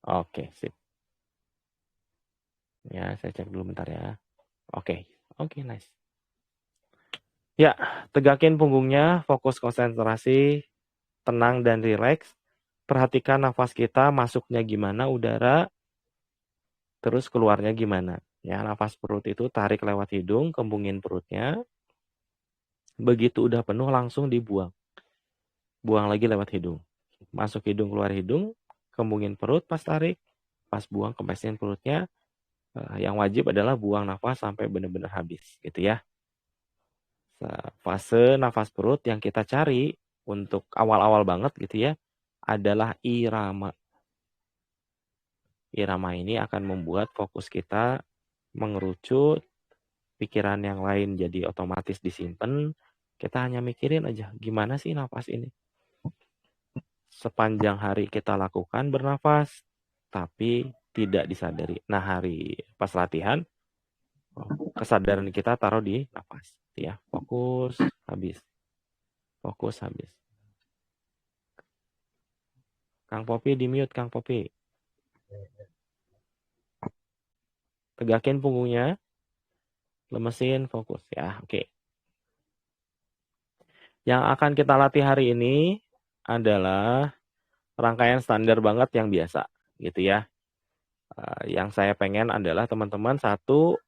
Oke, sip. Ya, saya cek dulu bentar ya. Oke, nice. Ya, tegakin punggungnya, fokus konsentrasi, tenang dan rileks. Perhatikan nafas kita masuknya gimana udara, terus keluarnya gimana. Ya, nafas perut itu tarik lewat hidung, kembungin perutnya. Begitu udah penuh langsung dibuang. Buang lagi lewat hidung. Masuk hidung, keluar hidung, kembungin perut pas tarik, pas buang kempesin perutnya. Yang wajib adalah buang nafas sampai benar-benar habis, gitu ya. Fase nafas perut yang kita cari untuk awal-awal banget gitu ya adalah irama. Irama ini akan membuat fokus kita mengerucut, pikiran yang lain jadi otomatis disimpan. Kita hanya mikirin aja gimana sih nafas ini. Sepanjang hari kita lakukan bernafas, tapi tidak disadari. Nah, hari pas latihan, kesadaran kita taruh di nafas. Ya, fokus, habis. Fokus, habis. Kang Popi di mute, Kang Popi. Tegakin punggungnya, lemesin, fokus. Ya, oke. Yang akan kita latih hari ini adalah rangkaian standar banget yang biasa, gitu ya. Yang saya pengen adalah teman-teman satu,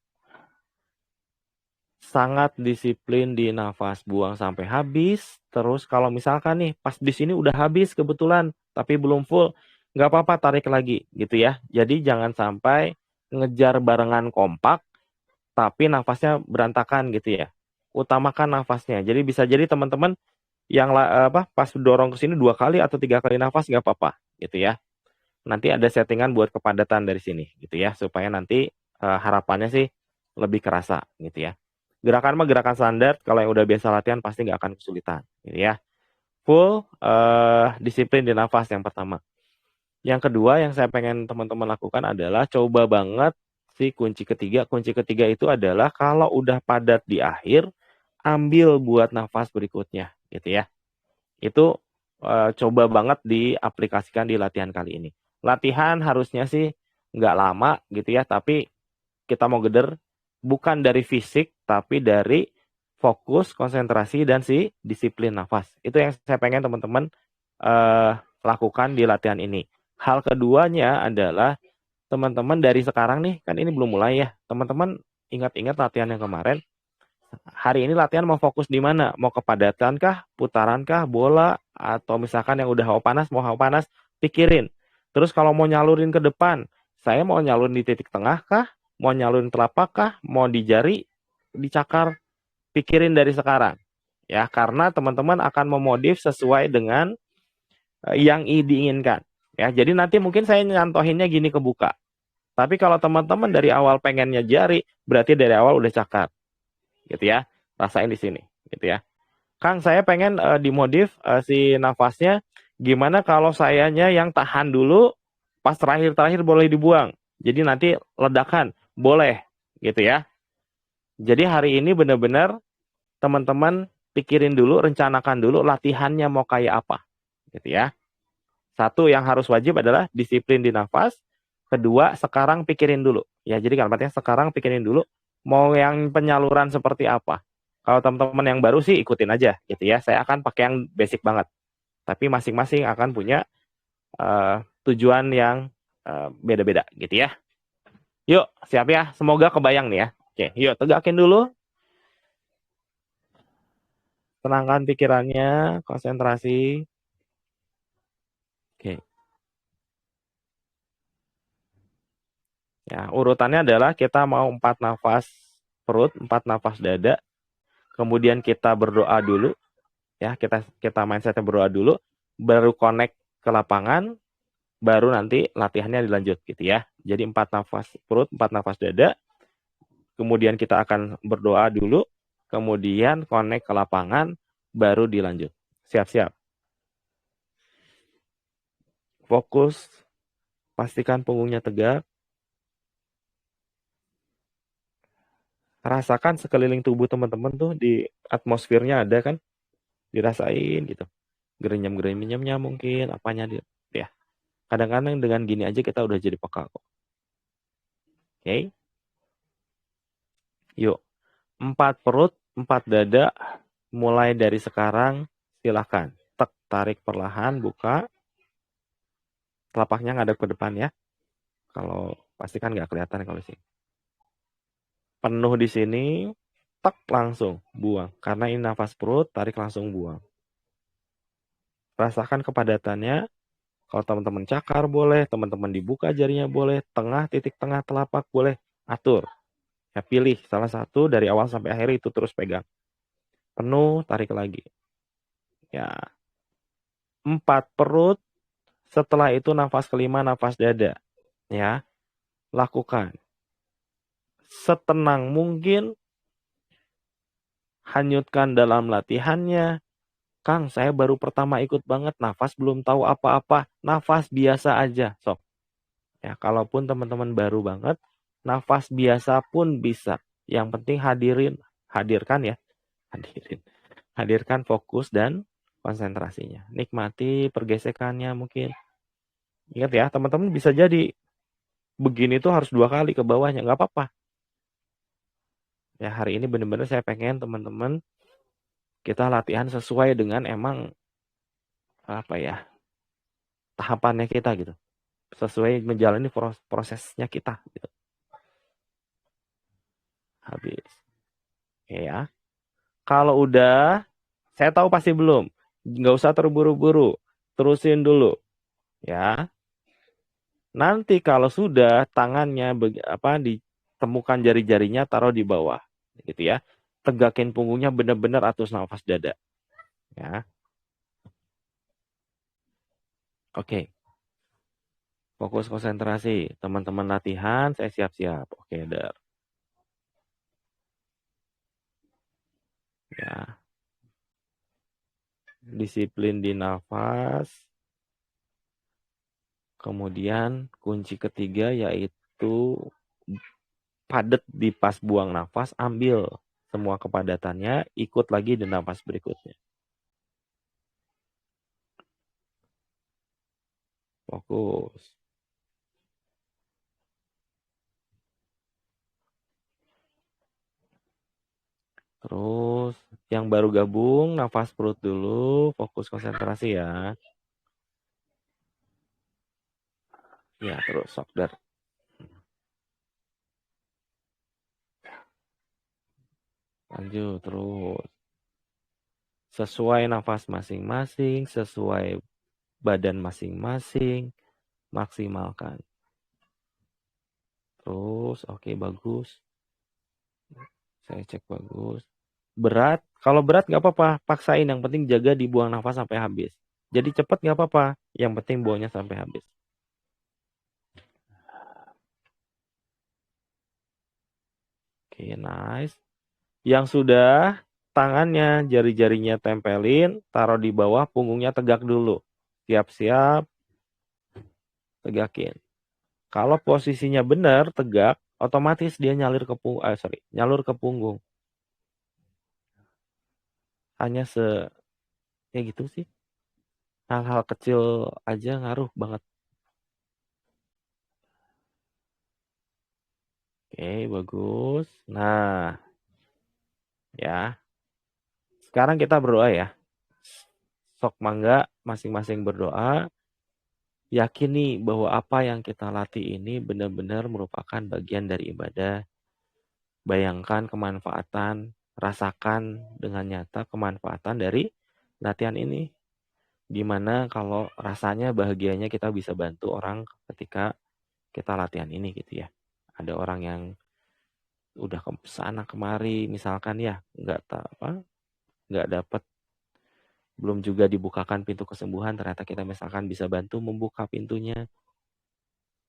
sangat disiplin di nafas, buang sampai habis. Terus kalau misalkan nih pas di sini udah habis kebetulan tapi belum full, nggak apa-apa tarik lagi gitu ya. Jadi jangan sampai ngejar barengan kompak tapi nafasnya berantakan gitu ya. Utamakan nafasnya. Jadi bisa jadi teman-teman yang pas dorong ke sini 2 kali atau 3 kali nafas nggak apa-apa gitu ya. Nanti ada settingan buat kepadatan dari sini gitu ya supaya nanti harapannya sih lebih kerasa gitu ya. Gerakan mah gerakan standar, kalau yang udah biasa latihan pasti nggak akan kesulitan gitu ya. Full disiplin di nafas yang pertama. Yang kedua yang saya pengen teman-teman lakukan adalah coba banget si kunci ketiga. Kunci ketiga itu adalah kalau udah padat di akhir, ambil buat nafas berikutnya gitu ya. Itu coba banget diaplikasikan di latihan kali ini. Latihan harusnya sih nggak lama gitu ya, tapi kita mau geder bukan dari fisik, tapi dari fokus, konsentrasi, dan si disiplin nafas. Itu yang saya pengen teman-teman lakukan di latihan ini. Hal keduanya adalah teman-teman dari sekarang nih, kan ini belum mulai ya. Teman-teman ingat-ingat latihan yang kemarin. Hari ini latihan mau fokus di mana? Mau kepadatan kah, putaran kah, bola, atau misalkan yang udah hawa panas, mau hawa panas, pikirin. Terus kalau mau nyalurin ke depan, saya mau nyalurin di titik tengah kah, mau nyalurin telapak kah, mau di jari, di cakar, pikirin dari sekarang. Ya, karena teman-teman akan memodif sesuai dengan yang diinginkan. Ya, jadi nanti mungkin saya nyantohinnya gini kebuka. Tapi kalau teman-teman dari awal pengennya jari, berarti dari awal udah cakar. Gitu ya. Rasain di sini, gitu ya. Kang, saya pengen dimodif si nafasnya. Gimana kalau sayanya yang tahan dulu, pas terakhir-terakhir boleh dibuang. Jadi nanti ledakan, boleh, gitu ya. Jadi hari ini benar-benar teman-teman pikirin dulu, rencanakan dulu latihannya mau kayak apa, gitu ya. Satu yang harus wajib adalah disiplin di nafas. Kedua, sekarang pikirin dulu. Ya, jadi kan artinya sekarang pikirin dulu mau yang penyaluran seperti apa. Kalau teman-teman yang baru sih ikutin aja gitu ya. Saya akan pakai yang basic banget. Tapi masing-masing akan punya tujuan yang beda-beda gitu ya. Yuk, siap ya. Semoga kebayang nih ya. Oke, yuk tegakin dulu. Tenangkan pikirannya, konsentrasi. Oke. Ya, urutannya adalah kita mau 4 nafas perut, 4 nafas dada. Kemudian kita berdoa dulu. Ya, kita mindsetnya berdoa dulu. Baru connect ke lapangan. Baru nanti latihannya dilanjut gitu ya. Jadi 4 nafas perut, 4 nafas dada. Kemudian kita akan berdoa dulu. Kemudian connect ke lapangan. Baru dilanjut. Siap-siap. Fokus. Pastikan punggungnya tegak. Rasakan sekeliling tubuh teman-teman tuh di atmosfernya ada kan, dirasain gitu, gerenyam-gerenyamnya mungkin apanya dia ya. Kadang-kadang dengan gini aja kita udah jadi peka kok. Oke. Yuk. 4 perut, 4 dada. Mulai dari sekarang, silahkan. Tek, tarik perlahan, buka. Telapaknya ngadep ke depan ya. Kalau pasti kan nggak kelihatan kalau sih. Penuh di sini, tek langsung buang. Karena ini nafas perut, tarik langsung buang. Rasakan kepadatannya. Kalau teman-teman cakar boleh, teman-teman dibuka jarinya boleh, tengah, titik tengah telapak boleh, atur. Ya pilih salah satu dari awal sampai akhir itu terus pegang. Penuh, tarik lagi. Ya. 4 perut, setelah itu nafas kelima, nafas dada. Ya. Lakukan. Setenang mungkin, hanyutkan dalam latihannya. Kang, saya baru pertama ikut banget, nafas belum tahu apa-apa, nafas biasa aja, sok. Ya, kalaupun teman-teman baru banget, nafas biasa pun bisa. Yang penting hadirkan ya, hadirkan fokus dan konsentrasinya. Nikmati pergesekannya mungkin. Ingat ya, teman-teman bisa jadi begini tuh harus 2 kali ke bawahnya, nggak apa-apa. Ya, hari ini benar-benar saya pengen teman-teman kita latihan sesuai dengan emang apa ya, tahapannya kita gitu. Sesuai menjalani prosesnya kita gitu. Habis. Oke ya. Kalau udah, saya tahu pasti belum. Nggak usah terburu-buru. Terusin dulu. Ya. Nanti kalau sudah tangannya ditemukan jari-jarinya taruh di bawah. Gitu ya. Tegakin punggungnya benar-benar atur nafas dada. Ya. Oke. Fokus konsentrasi. Teman-teman latihan, saya siap-siap. Oke, der. Ya. Disiplin di nafas. Kemudian kunci ketiga yaitu padat di pas buang nafas, ambil semua kepadatannya, ikut lagi di nafas berikutnya. Fokus. Terus yang baru gabung, nafas perut dulu, fokus konsentrasi ya. Ya, terus sokder. Lanjut terus. Sesuai nafas masing-masing, sesuai badan masing-masing, maksimalkan. Terus, oke, bagus. Saya cek bagus. Berat, kalau berat nggak apa-apa, paksain. Yang penting jaga dibuang nafas sampai habis. Jadi cepat nggak apa-apa, yang penting buangnya sampai habis. Oke, nice. Yang sudah, tangannya, jari-jarinya tempelin, taruh di bawah, punggungnya tegak dulu. Siap-siap, tegakin. Kalau posisinya benar, tegak, otomatis dia nyalur ke punggung. Hanya kayak gitu sih. Hal-hal kecil aja ngaruh banget. Oke, bagus. Nah, ya. Sekarang kita berdoa ya. Sok mangga masing-masing berdoa. Yakini bahwa apa yang kita latih ini benar-benar merupakan bagian dari ibadah. Bayangkan kemanfaatan, rasakan dengan nyata kemanfaatan dari latihan ini. Gimana kalau rasanya bahagianya kita bisa bantu orang ketika kita latihan ini gitu ya. Ada orang yang udah ke sana kemari misalkan ya, nggak dapat, belum juga dibukakan pintu kesembuhan, ternyata kita misalkan bisa bantu membuka pintunya.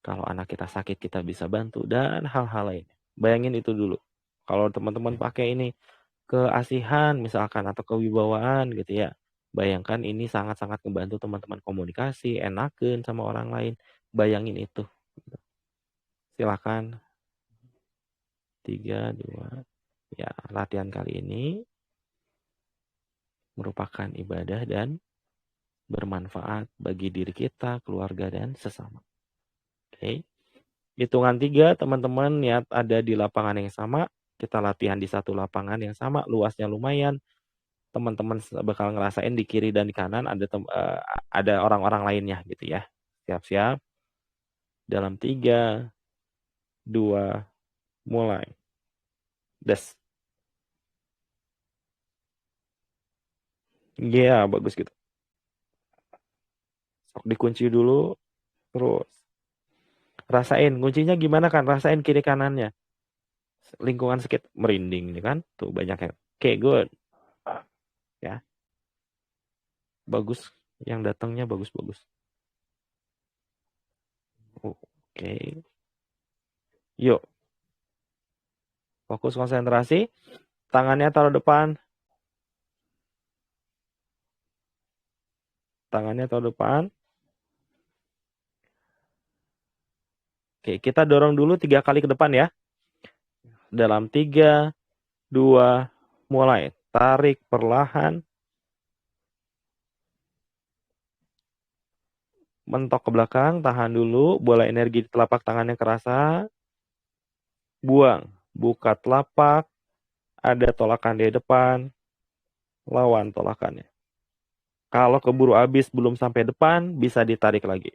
Kalau anak kita sakit kita bisa bantu dan hal-hal lain. Bayangin itu dulu. Kalau teman-teman pakai ini keasihan misalkan atau kewibawaan gitu ya. Bayangkan ini sangat-sangat membantu teman-teman komunikasi, enakan sama orang lain. Bayangin itu. Silakan. 3, 2. Ya, latihan kali ini merupakan ibadah dan bermanfaat bagi diri kita, keluarga, dan sesama. Oke. Hitungan 3, teman-teman niat ada di lapangan yang sama, kita latihan di satu lapangan yang sama, luasnya lumayan. Teman-teman bakal ngerasain di kiri dan di kanan ada orang-orang lainnya gitu ya. Siap-siap. Dalam 3, 2, mulai. Des. Iya, bagus gitu. Sok dikunci dulu, terus. Rasain, kuncinya gimana kan? Rasain kiri kanannya. Lingkungan sedikit merinding nih kan? Tuh banyak yang. Oke, good. Ya, bagus. Yang datangnya bagus-bagus. Oke. Yuk, fokus konsentrasi. Tangannya taruh depan. Tangannya taruh depan. Oke, kita dorong dulu 3 kali ke depan ya. Dalam 3, 2, mulai. Tarik perlahan. Mentok ke belakang, tahan dulu. Bola energi di telapak tangannya kerasa. Buang. Buka telapak. Ada tolakan di depan. Lawan tolakannya. Kalau keburu habis belum sampai depan, bisa ditarik lagi.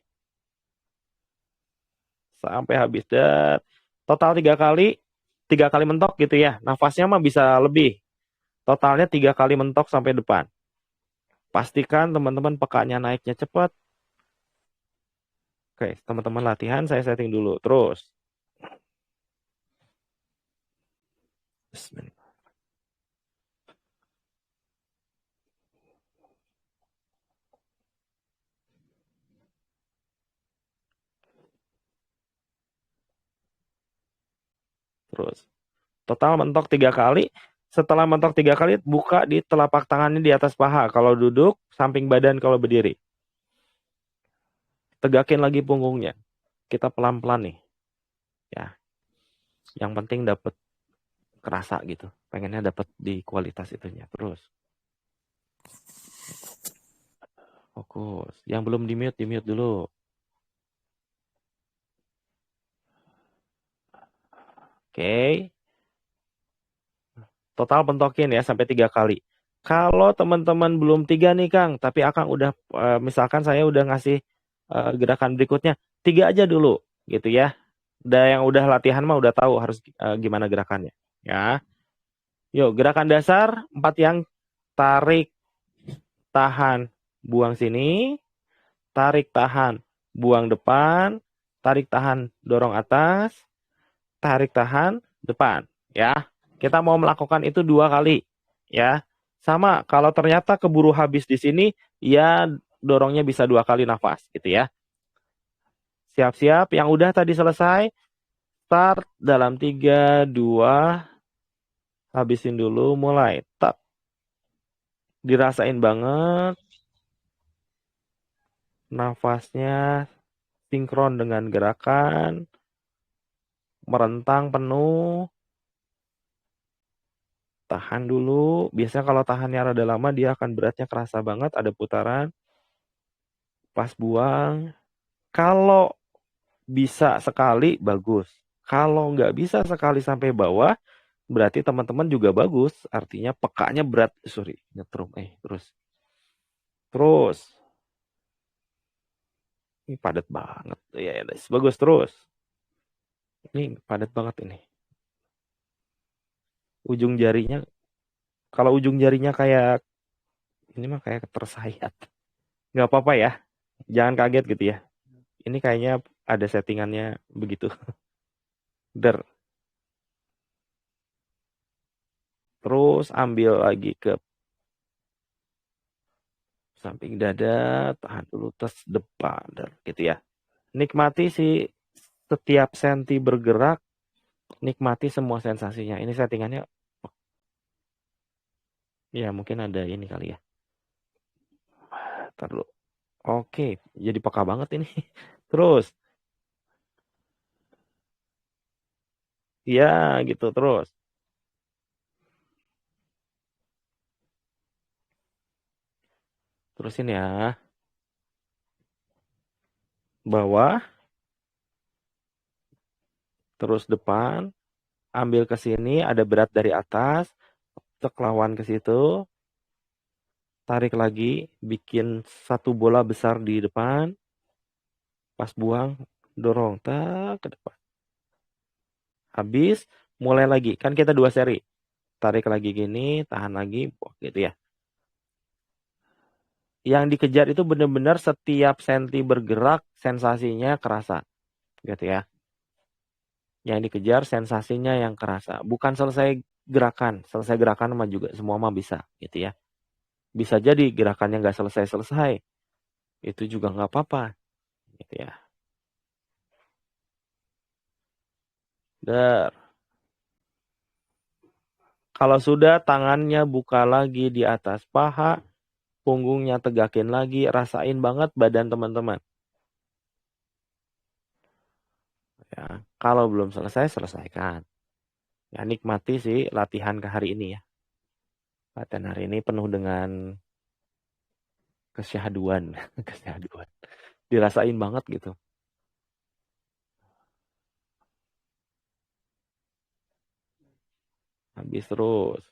Sampai habis. Dan total 3 kali. 3 kali mentok gitu ya. Nafasnya mah bisa lebih. Totalnya 3 kali mentok sampai depan. Pastikan teman-teman pekanya naiknya cepat. Oke, teman-teman latihan, saya setting dulu. Terus. Bismillah. Terus. Total mentok 3 kali. Setelah mentok 3 kali, buka di telapak tangannya di atas paha. Kalau duduk, samping badan kalau berdiri. Tegakin lagi punggungnya. Kita pelan-pelan nih. Ya. Yang penting dapat kerasa gitu. Pengennya dapat di kualitas itunya. Terus. Fokus. Yang belum di mute dulu. Oke. Total bentokin ya sampai 3 kali. Kalau teman-teman belum 3 nih Kang, tapi Akang udah misalkan saya udah ngasih gerakan berikutnya, 3 aja dulu gitu ya. Dan yang udah latihan mah udah tahu harus gimana gerakannya. Ya. Yuk, gerakan dasar 4 yang tarik, tahan, buang sini, tarik, tahan, buang depan, tarik, tahan, dorong atas, tarik, tahan, depan. Ya, kita mau melakukan itu 2 kali. Ya, sama kalau ternyata keburu habis di sini, ya dorongnya bisa 2 kali nafas gitu ya. Siap-siap, yang udah tadi selesai, start dalam 3, 2, habisin dulu, mulai. Tak, dirasain banget, nafasnya sinkron dengan gerakan, merentang penuh, tahan dulu. Biasanya kalau tahannya rada lama, dia akan beratnya kerasa banget, ada putaran, pas buang. Kalau bisa sekali, bagus. Kalau nggak bisa sekali sampai bawah, berarti teman-teman juga bagus. Artinya pekanya berat. Sorry, nyetrum. Terus. Terus. Ini padat banget. Ya, bagus terus. Ini padat banget ini. Ujung jarinya, kalau ujung jarinya kayak, ini mah kayak tersayat. Nggak apa-apa ya. Jangan kaget gitu ya. Ini kayaknya ada settingannya begitu. Der. Terus ambil lagi ke samping dada, tahan dulu, terus depan, gitu ya. Nikmati setiap senti bergerak, nikmati semua sensasinya. Ini settingannya, ya mungkin ada ini kali ya. Ntar dulu. Oke, jadi peka banget ini. Terus, ya gitu terus. Terusin ya. bawah, terus depan, ambil ke sini, ada berat dari atas, tek lawan ke situ, tarik lagi, bikin satu bola besar di depan, pas buang, dorong, tak ke depan. Habis, mulai lagi, kan kita 2 seri. Tarik lagi gini, tahan lagi, gitu ya. Yang dikejar itu benar-benar setiap senti bergerak, sensasinya kerasa, gitu ya. Yang dikejar sensasinya yang kerasa, bukan selesai gerakan mah juga semua mah bisa, gitu ya. Bisa jadi gerakannya nggak selesai-selesai, itu juga nggak apa-apa, gitu ya. Dar. Kalau sudah tangannya buka lagi di atas paha, punggungnya tegakin lagi, rasain banget badan teman-teman. Ya, kalau belum selesai, selesaikan. Ya, nikmati sih latihan ke hari ini ya. Latihan hari ini penuh dengan kesyahduan, kesyahduan. Dirasain banget gitu. Habis terus.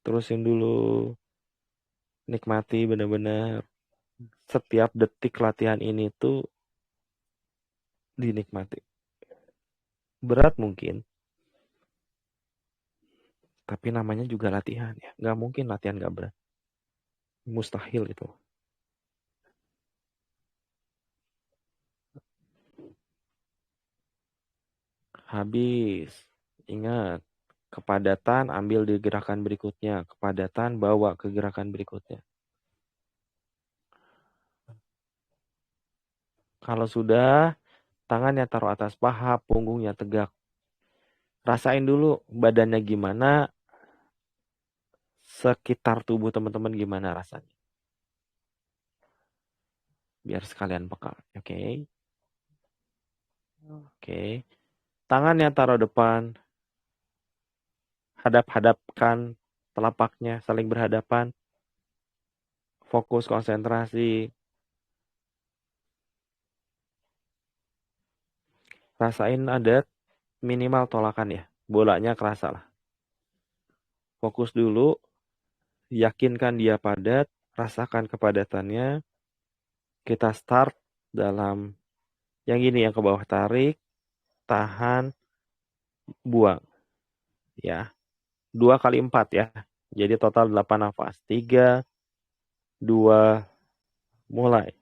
Terusin dulu. Nikmati bener-bener. Setiap detik latihan ini tuh dinikmati. Berat mungkin. Tapi namanya juga latihan ya. Gak mungkin latihan gak berat. Mustahil itu. Habis. Ingat. Kepadatan ambil di gerakan berikutnya. Kepadatan bawa ke gerakan berikutnya. Kalau sudah, tangannya taruh atas paha, punggungnya tegak. Rasain dulu badannya gimana, sekitar tubuh teman-teman gimana rasanya. Biar sekalian peka. Oke. Oke. Tangannya taruh depan, hadap-hadapkan telapaknya, saling berhadapan. Fokus konsentrasi. Rasain ada minimal tolakan ya. Bolanya kerasa lah. Fokus dulu, yakinkan dia padat, rasakan kepadatannya. Kita start dalam yang gini, yang ke bawah, tarik, tahan, buang. Ya, 2 kali 4 ya. Jadi total 8 nafas. 3, 2, mulai.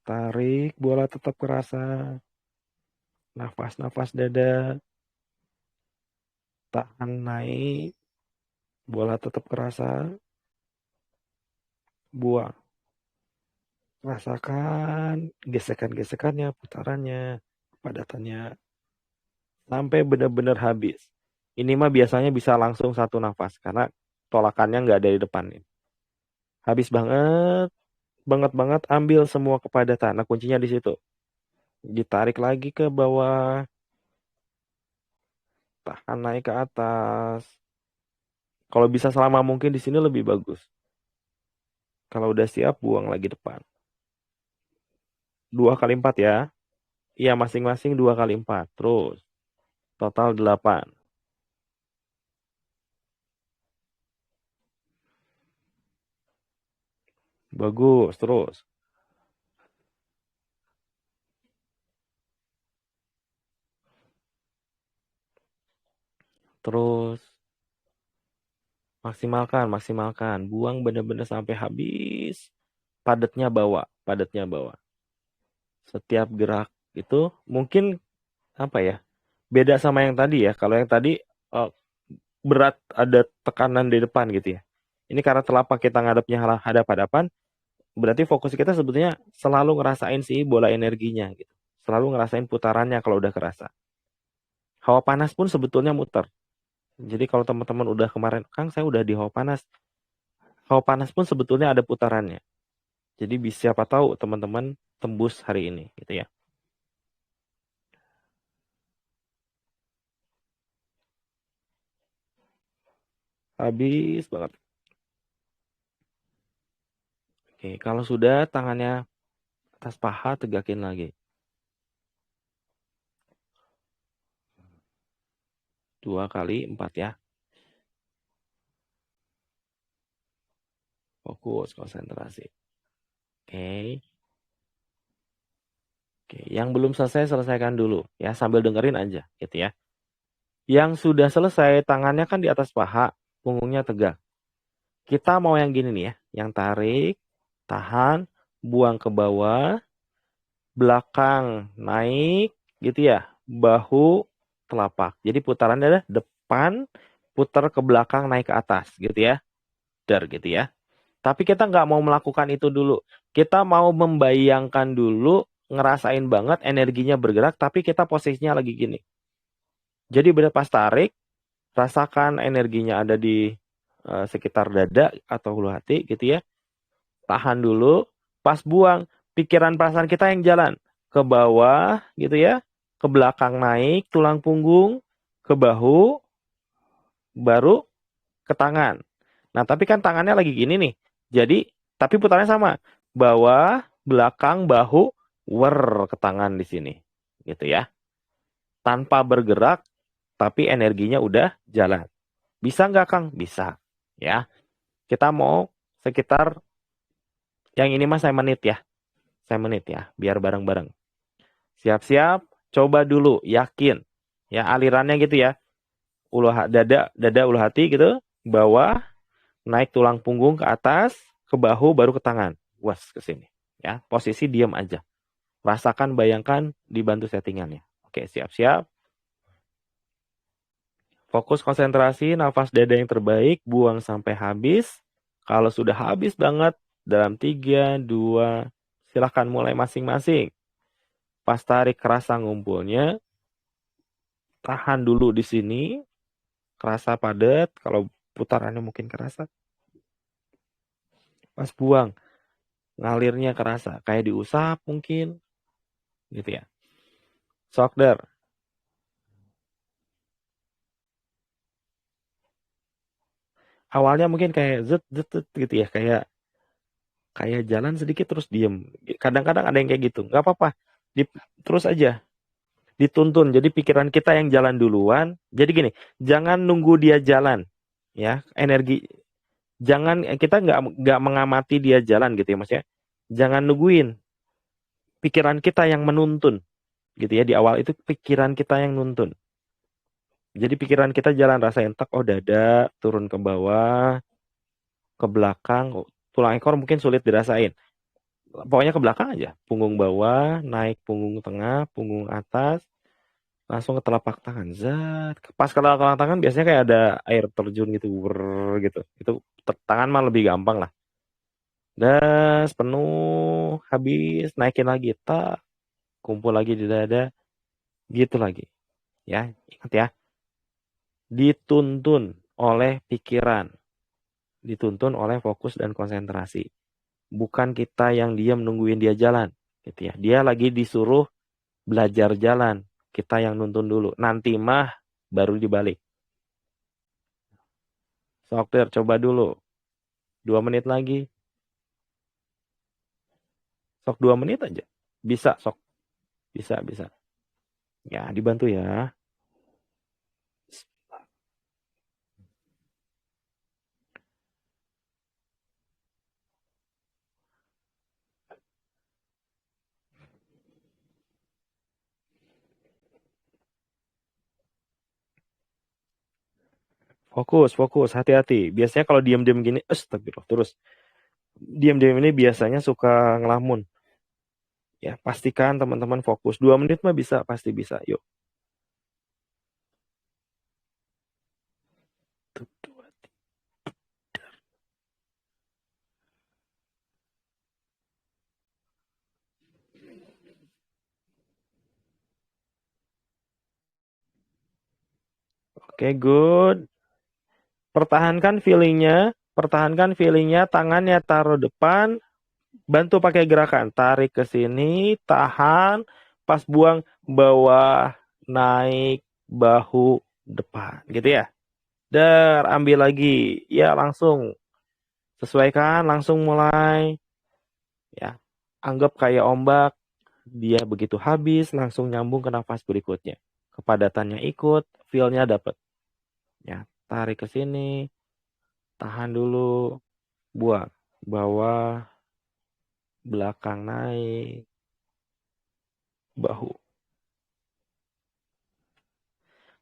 Tarik, bola tetap kerasa. Nafas-nafas dada. Tahan, naik. Bola tetap kerasa. Buang. Rasakan gesekan-gesekannya, putarannya, padatannya. Sampai benar-benar habis. Ini mah biasanya bisa langsung 1 nafas. Karena tolakannya nggak dari depan. Habis banget, banget, ambil semua kepadatan. Nah, kuncinya di situ. Ditarik lagi ke bawah, tahan naik ke atas. Kalau bisa selama mungkin di sini lebih bagus. Kalau udah siap, buang lagi depan. 2 kali 4 ya. Iya, masing-masing 2 kali 4. Terus, total 8. Bagus, terus. Terus, maksimalkan. Buang bener-bener sampai habis. Padatnya bawa, padatnya bawa. Setiap gerak itu mungkin apa ya? Beda sama yang tadi ya. Kalau yang tadi eh, berat, ada tekanan di depan gitu ya. Ini karena telapak kita ngadepnya hadap-hadapan, berarti fokus kita sebetulnya selalu ngerasain sih bola energinya gitu. Selalu ngerasain putarannya kalau udah kerasa. Hawa panas pun sebetulnya muter. Jadi kalau teman-teman udah kemarin, Kang saya udah di hawa panas. Hawa panas pun sebetulnya ada putarannya. Jadi siapa tahu teman-teman tembus hari ini gitu ya. Habis banget. Oke, kalau sudah tangannya atas paha tegakin lagi. 2 kali 4 ya. Fokus, konsentrasi. Oke. Oke, yang belum selesai selesaikan dulu ya sambil dengerin aja gitu ya. Yang sudah selesai tangannya kan di atas paha, punggungnya tegak. Kita mau yang gini nih ya, yang tarik, tahan, buang ke bawah, belakang naik gitu ya, bahu telapak. Jadi putarannya adalah depan, putar ke belakang naik ke atas gitu ya, dar gitu ya. Tapi kita nggak mau melakukan itu dulu. Kita mau membayangkan dulu, ngerasain banget energinya bergerak, tapi kita posisinya lagi gini. Jadi benar pas tarik, rasakan energinya ada di sekitar dada atau hulu hati gitu ya. Tahan dulu, pas buang, pikiran perasaan kita yang jalan ke bawah gitu ya, ke belakang naik, tulang punggung, ke bahu, baru ke tangan. Nah, tapi kan tangannya lagi gini nih. Jadi, tapi putarnya sama. Bawah, belakang, bahu, ke tangan di sini. Gitu ya. Tanpa bergerak, tapi energinya udah jalan. Bisa nggak, Kang? Bisa. Ya. Kita mau sekitar, yang ini mas saya menit ya. Saya menit ya, biar bareng-bareng. Siap-siap, coba dulu, yakin. Ya, alirannya gitu ya. Dada ulu hati gitu, bawah, naik tulang punggung ke atas, ke bahu, baru ke tangan. Was, ke sini. Ya, posisi diam aja. Rasakan, bayangkan, dibantu settingannya. Oke, siap-siap. Fokus konsentrasi, nafas dada yang terbaik, buang sampai habis. Kalau sudah habis banget, dalam 3, 2, silahkan mulai masing-masing. Pas tarik kerasa ngumpulnya, tahan dulu di sini, kerasa padat, kalau putarannya mungkin kerasa. Pas buang, ngalirnya kerasa, kayak diusap mungkin, gitu ya. Sokder, awalnya mungkin kayak zet, zet, zet gitu ya, kayak kayak jalan sedikit terus diem. Kadang-kadang ada yang kayak gitu, nggak apa-apa, terus aja dituntun. Jadi pikiran kita yang jalan duluan. Jadi gini, jangan nunggu dia jalan, ya. Energi, jangan kita nggak mengamati dia jalan gitu ya, maksudnya. Jangan nungguin pikiran kita yang menuntun, gitu ya. Di awal itu pikiran kita yang nuntun. Jadi pikiran kita jalan rasain tak, oh dada turun ke bawah, ke belakang, oh, tulang ekor mungkin sulit dirasain. Pokoknya ke belakang aja, punggung bawah, naik punggung tengah, punggung atas, langsung ke telapak tangan. Zat. Pas ke telapak tangan biasanya kayak ada air terjun gitu, gitu. Itu tangan mah lebih gampang lah. Das, penuh, habis, naikin lagi, tak, kumpul lagi di dada, gitu lagi. Ya, ingat ya, dituntun oleh pikiran, dituntun oleh fokus dan konsentrasi. Bukan kita yang diam nungguin dia jalan, gitu ya. Dia lagi disuruh belajar jalan, kita yang nuntun dulu. Nanti mah baru dibalik. Dokter, coba dulu. 2 menit lagi. Sok 2 menit aja. Bisa, sok. Bisa, bisa. Ya, dibantu ya. Fokus, fokus, hati-hati. Biasanya kalau diam-diam gini, astagfirullah, terus. Diam-diam ini biasanya suka ngelamun. Ya, pastikan teman-teman fokus. 2 menit mah bisa, pasti bisa. Yuk. Oke, good. Pertahankan feelingnya, tangannya taruh depan, bantu pakai gerakan, tarik ke sini, tahan, pas buang bawah, naik, bahu, depan, gitu ya. Dar, ambil lagi, ya langsung, sesuaikan, langsung mulai, ya. Anggap kayak ombak, dia begitu habis, langsung nyambung ke nafas berikutnya. Kepadatannya ikut, feel-nya dapet. Ya, tarik ke sini, tahan dulu, buang, bawah, belakang naik, bahu.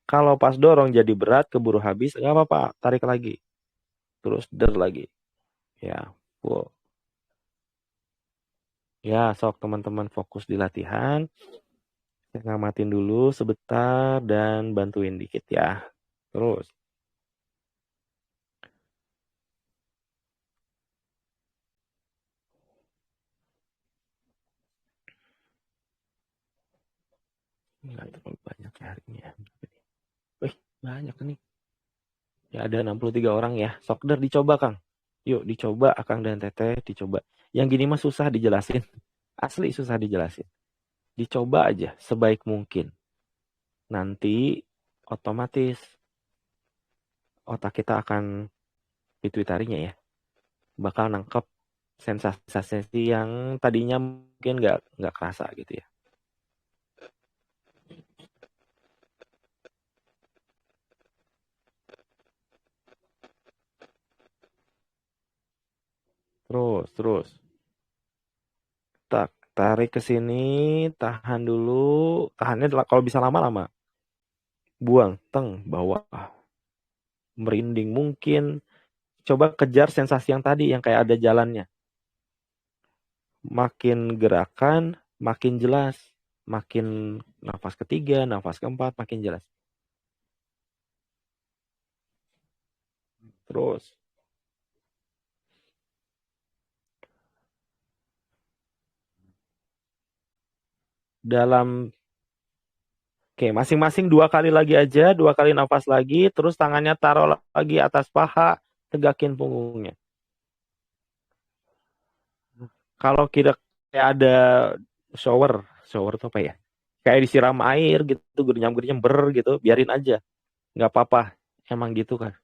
Kalau pas dorong jadi berat, keburu habis, nggak apa-apa, tarik lagi. Terus der lagi. Ya, full. Ya, sok teman-teman fokus di latihan. Saya ngamatin dulu sebentar dan bantuin dikit ya. Terus. Nggak terlalu banyak ya hari ini ya. Wih, banyak nih. Ya ada 63 orang ya. Sok der dicoba Kang. Yuk dicoba Akang dan Teteh dicoba. Yang gini mah susah dijelasin. Asli susah dijelasin. Dicoba aja sebaik mungkin. Nanti otomatis otak kita akan pituitarinya ya. Bakal nangkep sensasi-sensasi yang tadinya mungkin nggak kerasa gitu ya. Terus. Tak, tarik ke sini, tahan dulu. Tahannya kalau bisa lama-lama. Buang, teng, bawah. Merinding mungkin. Coba kejar sensasi yang tadi, yang kayak ada jalannya. Makin gerakan, makin jelas. Makin nafas ketiga, nafas keempat, makin jelas. Terus. Dalam, oke, masing-masing 2 kali lagi aja, 2 kali nafas lagi, terus tangannya taruh lagi atas paha, tegakin punggungnya. Kalau kita kayak ada shower tuh apa ya? Kayak disiram air gitu, gernyam-gernyam gitu, biarin aja. Nggak apa-apa, emang gitu kan.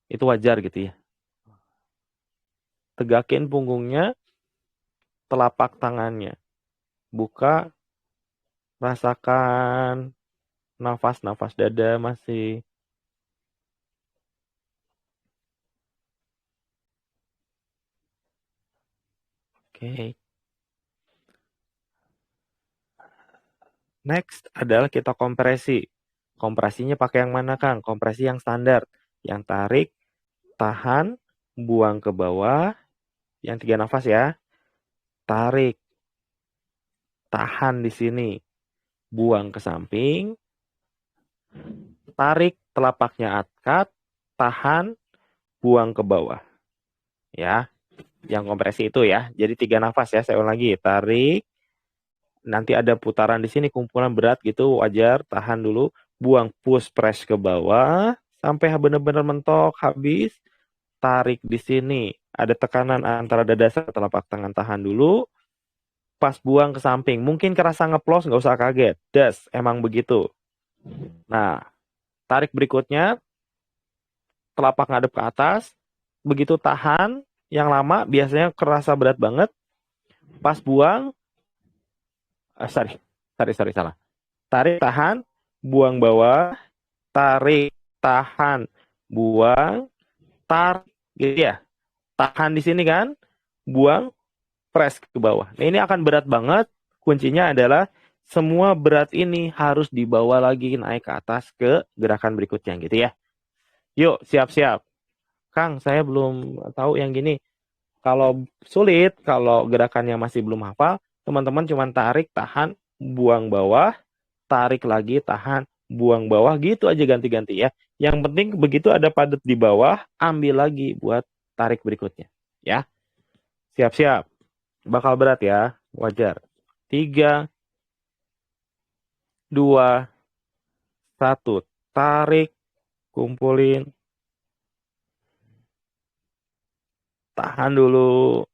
Itu wajar gitu ya. Tegakin punggungnya, telapak tangannya. Buka, rasakan nafas-nafas dada masih. Oke. Next adalah kita kompresi. Kompresinya pakai yang mana, Kang? Kompresi yang standar. Yang tarik, tahan, buang ke bawah. Yang 3 nafas ya. Tarik, tahan di sini. Buang ke samping. Tarik, telapaknya angkat. Tahan, buang ke bawah. Ya, yang kompresi itu ya. Jadi 3 nafas ya. Saya ulang lagi. Tarik. Nanti ada putaran di sini, kumpulan berat gitu. Wajar, tahan dulu. Buang, push, press ke bawah. Sampai benar-benar mentok, habis. Tarik di sini. Ada tekanan antara dada sama telapak tangan, tahan dulu. Pas buang ke samping. Mungkin kerasa ngeplos, nggak usah kaget. Das, emang begitu. Nah, tarik berikutnya. Telapak ngadep ke atas. Begitu tahan, yang lama biasanya kerasa berat banget. Pas buang, sorry, salah. Tarik, tahan, buang bawah. Tarik, tahan, buang. Tarik, gitu ya. Tahan di sini kan, buang, press ke bawah. Nah, ini akan berat banget. Kuncinya adalah semua berat ini harus dibawa lagi naik ke atas ke gerakan berikutnya gitu ya. Yuk, siap-siap. Kang, saya belum tahu yang gini. Kalau sulit, kalau gerakannya masih belum hafal, teman-teman cuma tarik, tahan, buang bawah, tarik lagi, tahan, buang bawah, gitu aja ganti-ganti ya. Yang penting begitu ada padat di bawah, ambil lagi buat tarik berikutnya. Ya, siap-siap. Bakal berat ya, wajar. 3, 2, 1. tarik, kumpulin, tahan dulu.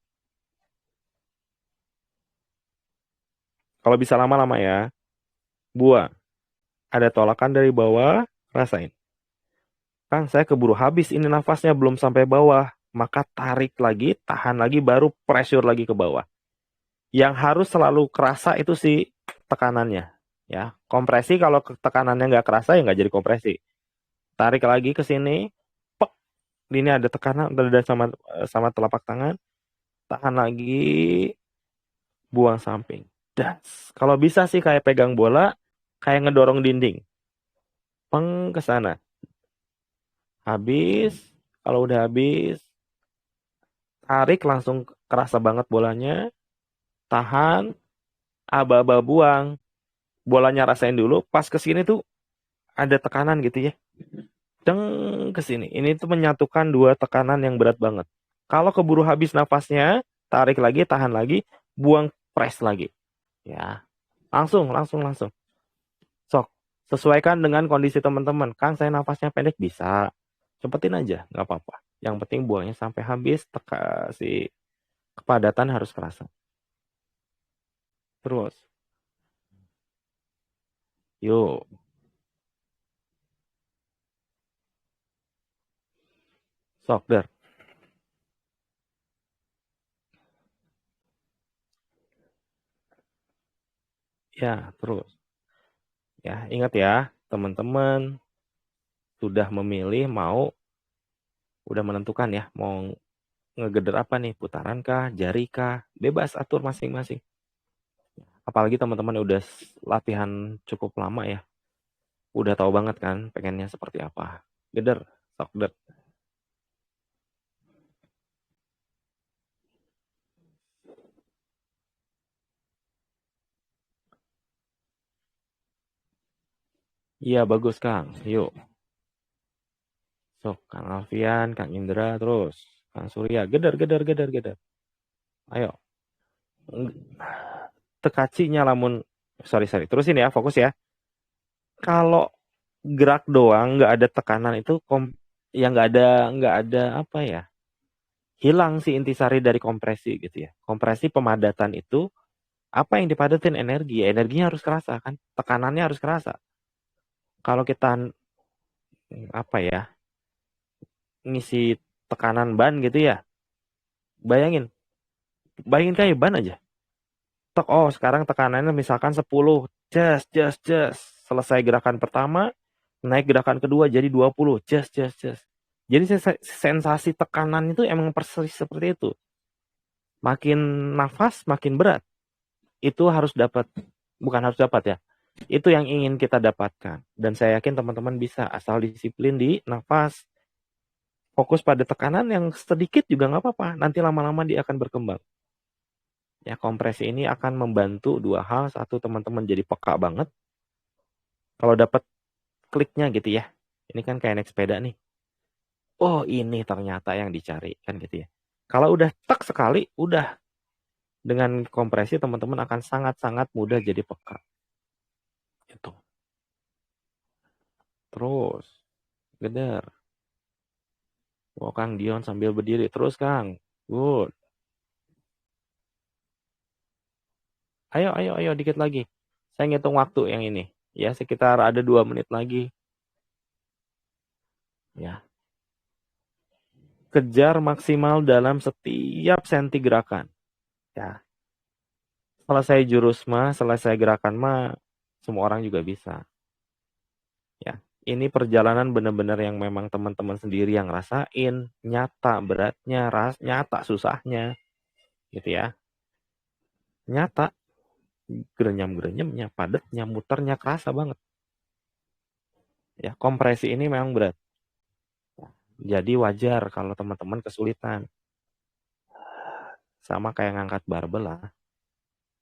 Kalau bisa lama-lama ya, buang. Ada tolakan dari bawah, rasain. Kang, saya keburu habis ini nafasnya belum sampai bawah. Maka tarik lagi, tahan lagi, baru pressure lagi ke bawah. Yang harus selalu kerasa itu sih tekanannya. Ya, kompresi kalau tekanannya nggak kerasa ya nggak jadi kompresi. Tarik lagi ke sini, pek. Ini ada tekanan, ada sama sama telapak tangan. Tahan lagi, buang samping. Das. Kalau bisa sih kayak pegang bola, kayak ngedorong dinding. Peng ke sana. Habis, kalau udah habis, tarik langsung kerasa banget bolanya, tahan, aba-aba buang. Bolanya rasain dulu, pas ke sini tuh ada tekanan gitu ya. Deng ke sini. Ini tuh menyatukan dua tekanan yang berat banget. Kalau keburu habis nafasnya, tarik lagi, tahan lagi, buang press lagi. Ya, langsung, langsung, langsung. Sok, sesuaikan dengan kondisi teman-teman. Kang, saya nafasnya pendek bisa. Cepetin aja, nggak apa-apa. Yang penting buangnya sampai habis, si kepadatan harus kerasa. Terus, yuk, sok der. Ya, terus. Ya, ingat ya, teman-teman sudah memilih udah menentukan ya, mau ngegeder apa nih, putaran kah, jari kah, bebas atur masing-masing. Apalagi teman-teman udah latihan cukup lama ya, udah tahu banget kan pengennya seperti apa. Geder, sok der. Iya bagus Kang, yuk. Sok, Kang Alfian, Kang Indra, terus Kang Surya, geder, geder, geder, geder. Ayo, tekacinya lamun, sorry, sorry, terusin ya, fokus ya. Kalau gerak doang, nggak ada tekanan itu, ya nggak ada apa ya, hilang sih intisari dari kompresi gitu ya. Kompresi pemadatan itu, apa yang dipadatin energi, ya energinya harus kerasa kan, tekanannya harus kerasa. Kalau kita apa ya, ngisi tekanan ban gitu ya, bayangin, bayangin kayak ban aja. Tek, oh sekarang tekanannya misalkan 10, jas, jas, jas. Selesai gerakan pertama, naik gerakan kedua jadi 20, jas, jas, jas. Jadi sensasi tekanan itu emang persis seperti itu. Makin nafas, makin berat. Itu harus dapat, bukan harus dapat ya. Itu yang ingin kita dapatkan. Dan saya yakin teman-teman bisa, asal disiplin di nafas. Fokus pada tekanan yang sedikit juga nggak apa-apa. Nanti lama-lama dia akan berkembang. Ya, kompresi ini akan membantu dua hal. Satu, teman-teman jadi peka banget. Kalau dapat kliknya gitu ya. Ini kan kayak naik sepeda nih. Oh, ini ternyata yang dicari kan gitu ya. Kalau udah tak sekali, udah dengan kompresi teman-teman akan sangat-sangat mudah jadi peka. Gitu. Terus, geder. Oh, Kang Dion sambil berdiri. Terus, Kang. Good. Ayo, ayo, ayo, dikit lagi. Saya ngitung waktu yang ini. Ya, sekitar ada 2 menit lagi. Ya. Kejar maksimal dalam setiap senti gerakan. Ya. Selesai jurus mah, selesai gerakan mah, semua orang juga bisa. Ya. Ini perjalanan benar-benar yang memang teman-teman sendiri yang rasain, nyata beratnya, nyata susahnya, gitu ya. Nyata, gerenyam-gerenyamnya, padatnya, muternya kerasa banget. Ya, kompresi ini memang berat. Jadi wajar kalau teman-teman kesulitan. Sama kayak ngangkat barbel lah.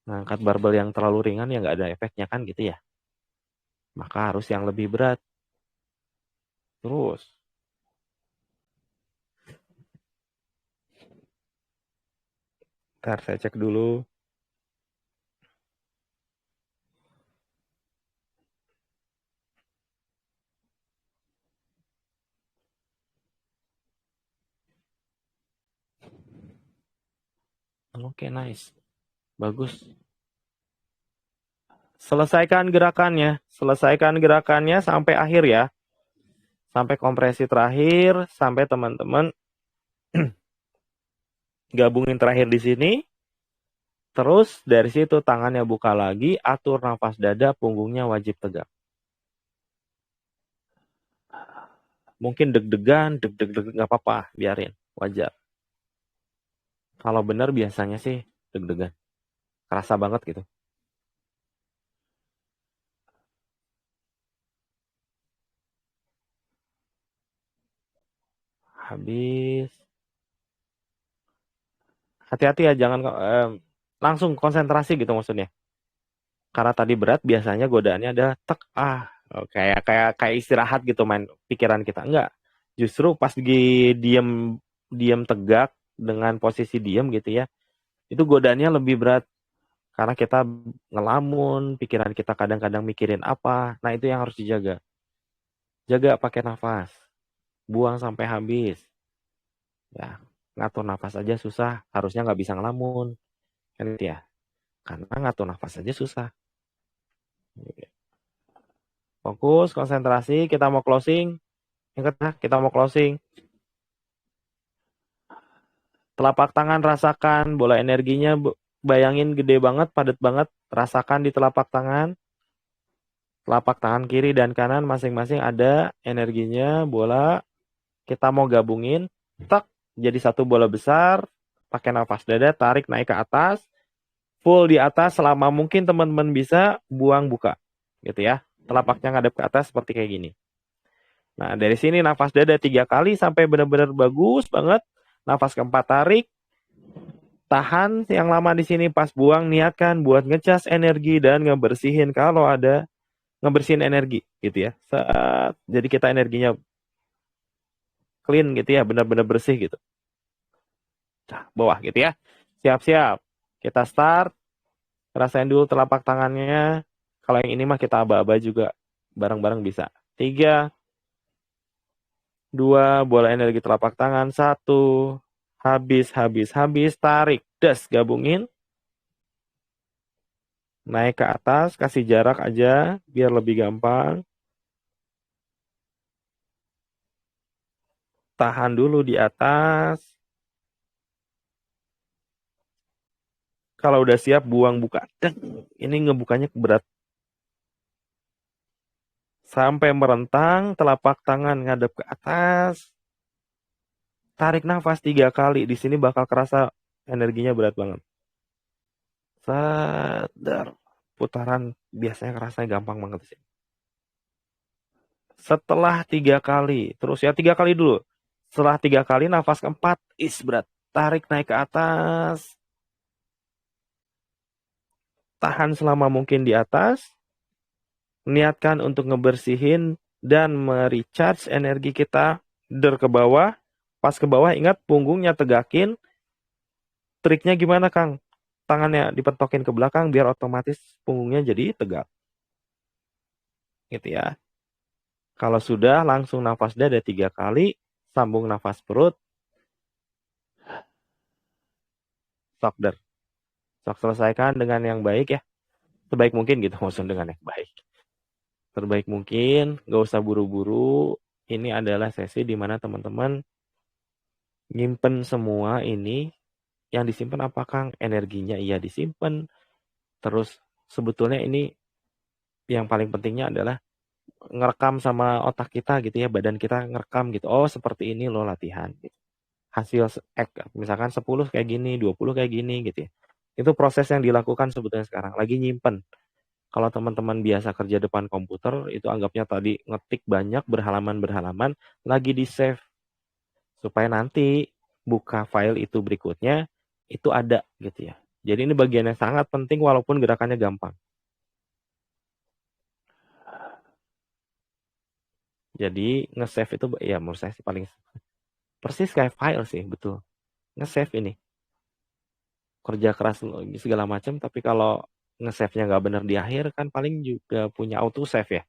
Ngangkat barbel yang terlalu ringan ya nggak ada efeknya kan gitu ya. Maka harus yang lebih berat. Terus, ntar saya cek dulu. Oke, nice. Bagus. Selesaikan gerakannya sampai akhir ya. Sampai kompresi terakhir, sampai teman-teman gabungin terakhir di sini. Terus dari situ tangannya buka lagi, atur nafas dada, punggungnya wajib tegak. Mungkin deg-degan, deg-deg nggak apa-apa, biarin, wajar. Kalau benar biasanya sih deg-degan, kerasa banget gitu. Habis, hati-hati ya, jangan langsung konsentrasi gitu maksudnya. Karena tadi berat, biasanya godaannya ada tek kayak istirahat gitu main pikiran kita. Enggak, justru pas diem diem tegak dengan posisi diem gitu ya, itu godaannya lebih berat karena kita ngelamun, pikiran kita kadang-kadang mikirin apa. Nah, itu yang harus dijaga. Jaga pakai nafas, buang sampai habis. Ya, ngatur nafas aja susah, harusnya nggak bisa ngelamun. Kan gitu ya. Karena ngatur nafas aja susah. Fokus, konsentrasi, kita mau closing. Ingat ya, kita mau closing. Telapak tangan rasakan bola energinya, bayangin gede banget, padat banget. Rasakan di telapak tangan. Telapak tangan kiri dan kanan masing-masing ada energinya, bola. Kita mau gabungin, tak, jadi satu bola besar. Pakai nafas dada, tarik naik ke atas. Full di atas selama mungkin teman-teman bisa, buang buka. Gitu ya. Telapaknya ngadep ke atas seperti kayak gini. Nah, dari sini nafas dada 3 kali sampai benar-benar bagus banget. Nafas keempat tarik, tahan yang lama di sini, pas buang niatkan buat ngecas energi dan ngebersihin kalau ada, ngebersihin energi gitu ya. Jadi kita energinya clean gitu ya, benar-benar bersih gitu. Nah, bawah gitu ya. Siap-siap. Kita start. Rasain dulu telapak tangannya. Kalau yang ini mah kita aba-aba juga. Bareng-bareng bisa. 3, 2, bola energi telapak tangan. 1, habis. Tarik. Das, gabungin. Naik ke atas, kasih jarak aja biar lebih gampang. Tahan dulu di atas. Kalau udah siap, buang buka. Ini ngebukanya berat. Sampai merentang, telapak tangan ngadep ke atas. Tarik nafas 3 kali. Di sini bakal kerasa energinya berat banget. Sadar. Putaran biasanya kerasa gampang banget sih. Setelah 3 kali, terus ya 3 kali dulu. Setelah 3 kali, nafas keempat, berat. Tarik naik ke atas. Tahan selama mungkin di atas. Niatkan untuk ngebersihin dan merecharge energi kita. Der ke bawah. Pas ke bawah, ingat punggungnya tegakin. Triknya gimana, Kang? Tangannya dipentokin ke belakang biar otomatis punggungnya jadi tegak. Gitu ya. Kalau sudah, langsung nafas dada 3 kali. Sambung nafas perut. Sok der. Sok selesaikan dengan yang baik ya. Sebaik mungkin gitu, maksudnya dengan yang baik. Terbaik mungkin, gak usah buru-buru. Ini adalah sesi di mana teman-teman nyimpen semua ini. Yang disimpan apa, Kang? Energinya iya disimpan. Terus sebetulnya ini yang paling pentingnya adalah ngerekam sama otak kita gitu ya, badan kita ngerekam gitu. Oh, seperti ini loh latihan gitu. Hasil misalkan 10 kayak gini, 20 kayak gini gitu ya. Itu proses yang dilakukan sebetulnya sekarang. Lagi nyimpen. Kalau teman-teman biasa kerja depan komputer, itu anggapnya tadi ngetik banyak berhalaman-berhalaman, lagi di save. Supaya nanti buka file itu berikutnya, itu ada gitu ya. Jadi ini bagian yang sangat penting walaupun gerakannya gampang. Jadi nge-save itu ya menurut saya sih paling persis kayak file sih, betul. Nge-save ini. Kerja keras segala macam, tapi kalau nge-save-nya nggak benar di akhir kan paling juga punya auto save ya.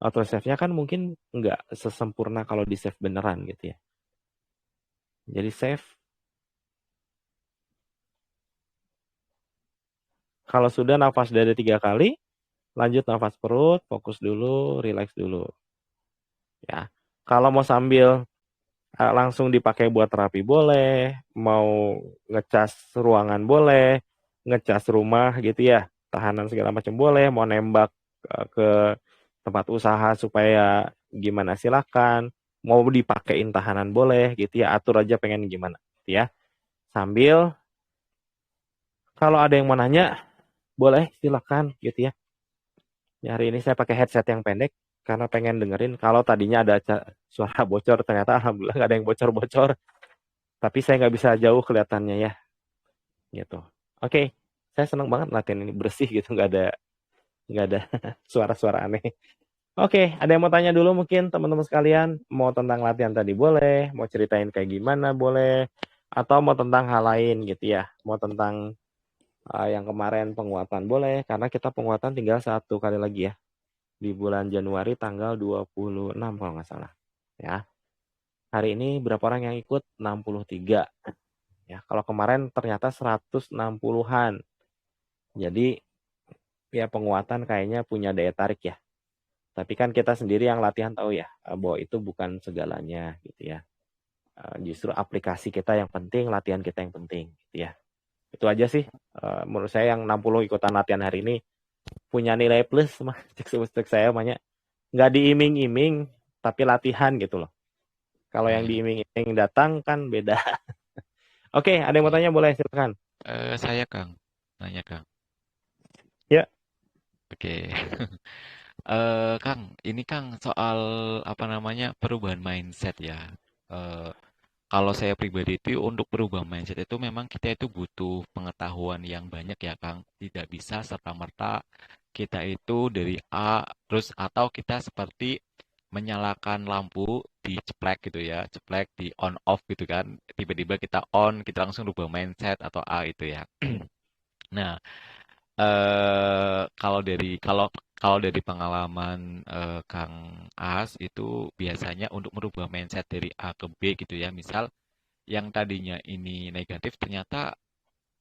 Auto save-nya kan mungkin nggak sesempurna kalau di save beneran gitu ya. Jadi save, Kalau sudah nafas dari 3 kali, lanjut nafas perut, fokus dulu, rileks dulu ya. Kalau mau sambil langsung dipakai buat terapi boleh, mau ngecas ruangan boleh, ngecas rumah gitu ya, tahanan segala macam boleh, mau nembak ke tempat usaha supaya gimana silakan, mau dipakein tahanan boleh gitu ya, atur aja pengen gimana gitu ya. Sambil kalau ada yang mau nanya, boleh silakan gitu ya. Hari ini saya pakai headset yang pendek karena pengen dengerin. Kalau tadinya ada suara bocor, ternyata alhamdulillah nggak ada yang bocor-bocor. Tapi saya nggak bisa jauh kelihatannya ya, gitu. Oke, saya senang banget latihan ini bersih gitu, nggak ada suara-suara aneh. Oke, ada yang mau tanya dulu mungkin teman-teman sekalian, mau tentang latihan tadi boleh, mau ceritain kayak gimana boleh, atau mau tentang hal lain gitu ya, mau tentang yang kemarin penguatan boleh, karena kita penguatan tinggal 1 kali lagi ya, di bulan Januari tanggal 26 kalau nggak salah. Ya, hari ini berapa orang yang ikut? 63. Ya, kalau kemarin ternyata 160-an. Jadi ya penguatan kayaknya punya daya tarik ya. Tapi kan kita sendiri yang latihan tahu ya, bahwa itu bukan segalanya gitu ya. Justru aplikasi kita yang penting, latihan kita yang penting gitu ya. Itu aja sih menurut saya yang 60 ikutan latihan hari ini punya nilai plus mah cek saya banyak. Nggak diiming-iming tapi latihan gitu loh. Kalau yang Ya, diiming-iming datang kan beda. Oke, ada yang mau oke. tanya boleh silakan. Saya Kang, nanya Kang. Ya, Oke. Kang, ini Kang soal apa namanya perubahan mindset ya. Eh, Kalau saya pribadi itu untuk berubah mindset itu memang kita itu butuh pengetahuan yang banyak ya Kang. Tidak bisa serta-merta kita itu dari A terus atau kita seperti menyalakan lampu diceplek gitu ya, ceplek di on off gitu kan. Tiba-tiba kita on, kita langsung rubah mindset atau A itu ya. Nah, kalau kalau dari pengalaman Kang As itu biasanya untuk merubah mindset dari A ke B gitu ya. Misal yang tadinya ini negatif ternyata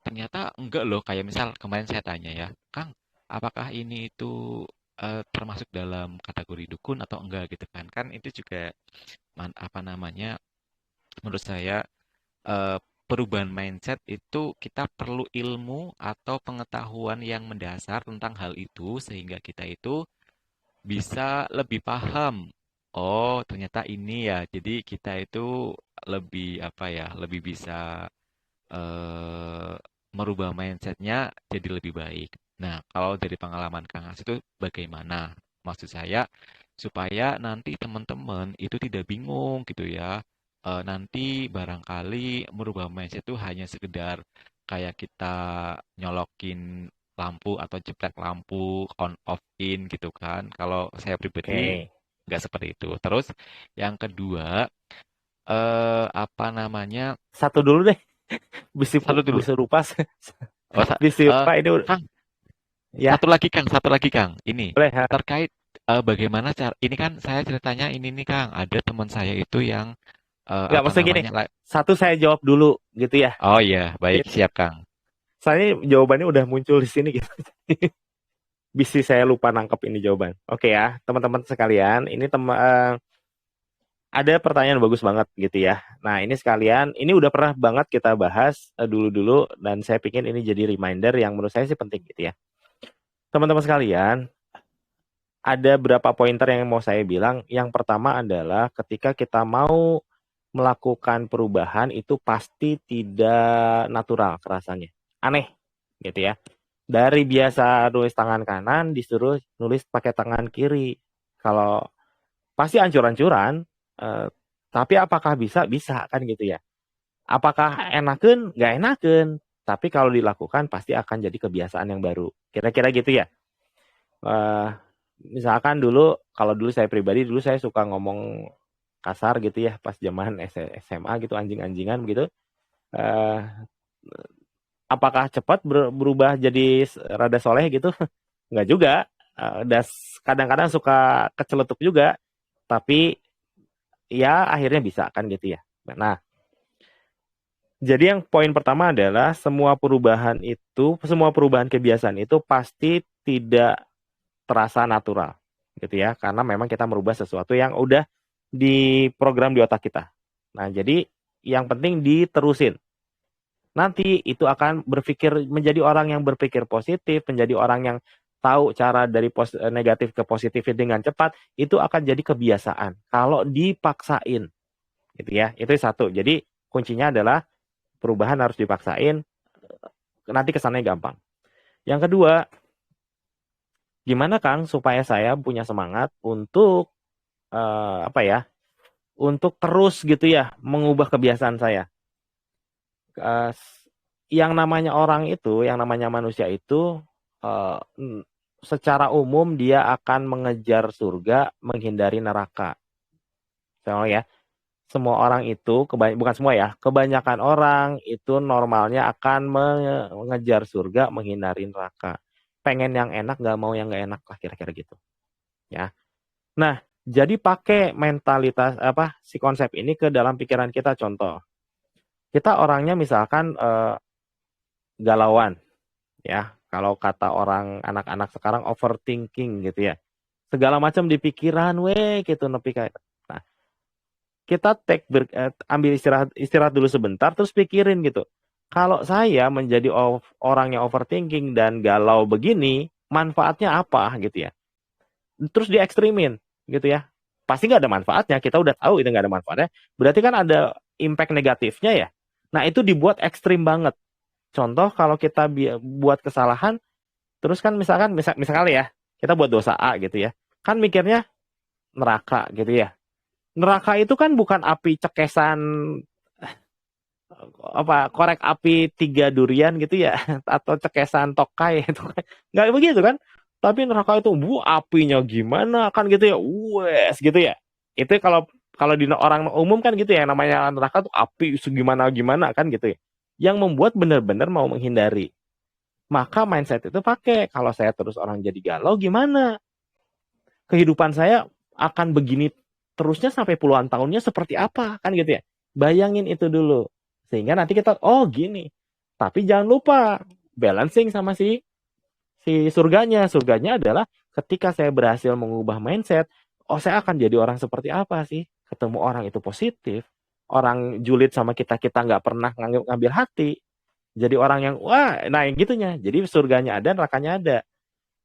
ternyata enggak loh, kayak misal kemarin saya tanya ya, Kang, apakah ini itu termasuk dalam kategori dukun atau enggak gitu kan? Kan itu juga apa namanya? Menurut saya eh, perubahan mindset itu kita perlu ilmu atau pengetahuan yang mendasar tentang hal itu sehingga kita itu bisa lebih paham. Oh, ternyata ini ya. Jadi kita itu lebih apa ya? Lebih bisa eh, merubah mindsetnya jadi lebih baik. Nah, kalau dari pengalaman Kang As itu bagaimana? Maksud saya supaya nanti teman-teman itu tidak bingung gitu ya. Nanti barangkali merubah mindset itu hanya sekedar kayak kita nyolokin lampu atau jeprek lampu on off in gitu kan. Kalau saya pribadi oke. nggak seperti itu. Terus yang kedua apa namanya? Satu dulu deh. Satu dulu. Bisa rupa. Oh, Bisa eh, rupa ini Kang, ya, satu lagi Kang. Ini boleh. Ha. terkait bagaimana cara. Ini kan saya ceritanya ini nih Kang. Ada teman saya itu yang Nggak, apa maksudnya gini. namanya? Satu saya jawab dulu gitu ya. Oh iya, baik Jadi, siap Kang. soalnya jawabannya udah muncul di sini gitu. Bisa saya lupa nangkep ini jawaban. Oke ya, teman-teman sekalian, ini ada pertanyaan bagus banget gitu ya. Nah, ini sekalian, ini udah pernah banget kita bahas dulu-dulu dan saya pikir ini jadi reminder yang menurut saya sih penting gitu ya. Teman-teman sekalian, ada berapa pointer yang mau saya bilang. Yang pertama adalah ketika kita mau melakukan perubahan itu pasti tidak natural kerasanya. Aneh gitu ya. Dari biasa nulis tangan kanan disuruh nulis pakai tangan kiri. Kalau pasti ancur-ancuran, eh, tapi apakah bisa? Bisa kan gitu ya. Apakah enakeun? Nggak enakeun. Tapi kalau dilakukan pasti akan jadi kebiasaan yang baru. Kira-kira gitu ya. Eh, Misalkan dulu, kalau dulu saya pribadi, dulu saya suka ngomong kasar gitu ya, pas zaman SMA gitu, anjing-anjingan gitu. Eh, apakah cepat berubah jadi rada soleh gitu? Nggak juga. Das kadang-kadang suka keceletuk juga, tapi ya akhirnya bisa kan gitu ya. Nah, Jadi yang poin pertama adalah semua perubahan kebiasaan itu pasti tidak terasa natural, gitu ya, karena memang kita merubah sesuatu yang udah diprogram di otak kita. Nah, jadi yang penting diterusin. Nanti itu akan menjadi orang yang berpikir positif, menjadi orang yang tahu cara dari negatif ke positif dengan cepat, itu akan jadi kebiasaan. Kalau dipaksain, gitu ya, itu satu. Jadi kuncinya adalah perubahan harus dipaksain, nanti kesannya gampang. Yang kedua, gimana Kang supaya saya punya semangat untuk apa ya, untuk terus gitu ya mengubah kebiasaan saya. Eh, yang namanya orang itu, yang namanya manusia itu, eh, secara umum dia akan mengejar surga, menghindari neraka. Soalnya ya, semua orang itu, bukan semua ya, kebanyakan orang itu normalnya akan mengejar surga, menghindari neraka. Pengen yang enak, nggak mau yang nggak enak lah, kira-kira gitu. Ya. Nah, jadi pakai mentalitas apa si konsep ini ke dalam pikiran kita. Contoh, kita orangnya misalkan galauan, ya. Kalau kata orang anak-anak sekarang overthinking gitu ya. Segala macam di pikiran, weh, gitu nepi kayak. Nah, kita ambil istirahat dulu sebentar, terus pikirin gitu. Kalau saya menjadi orang yang overthinking dan galau begini, manfaatnya apa gitu ya? Terus diekstrimin gitu ya. Pasti nggak ada manfaatnya. Kita udah tahu itu nggak ada manfaatnya. Berarti kan ada impact negatifnya ya. Nah, itu dibuat ekstrim banget. Contoh kalau kita buat kesalahan, terus kan misalkan ya, kita buat dosa A gitu ya. Kan mikirnya neraka gitu ya. Neraka itu kan bukan api cekesan, apa, korek api 3 durian gitu ya, atau cekesan tokai itu kan nggak begitu kan. Tapi neraka itu apinya gimana kan gitu ya, wes gitu ya. Itu kalau kalau di orang umum kan gitu ya, namanya neraka tuh api segimana gimana kan gitu ya, yang membuat benar-benar mau menghindari. Maka mindset itu pakai, kalau saya terus orang jadi galau gimana, kehidupan saya akan begini terusnya sampai puluhan tahunnya seperti apa kan gitu ya. Bayangin itu dulu. Sehingga nanti kita, oh gini. Tapi jangan lupa balancing sama si surganya. Surganya adalah ketika saya berhasil mengubah mindset, oh saya akan jadi orang seperti apa sih? Ketemu orang itu positif, orang julid sama kita nggak pernah ngambil hati. Jadi orang yang wah, nah yang gitunya. Jadi surganya ada, nerakanya ada.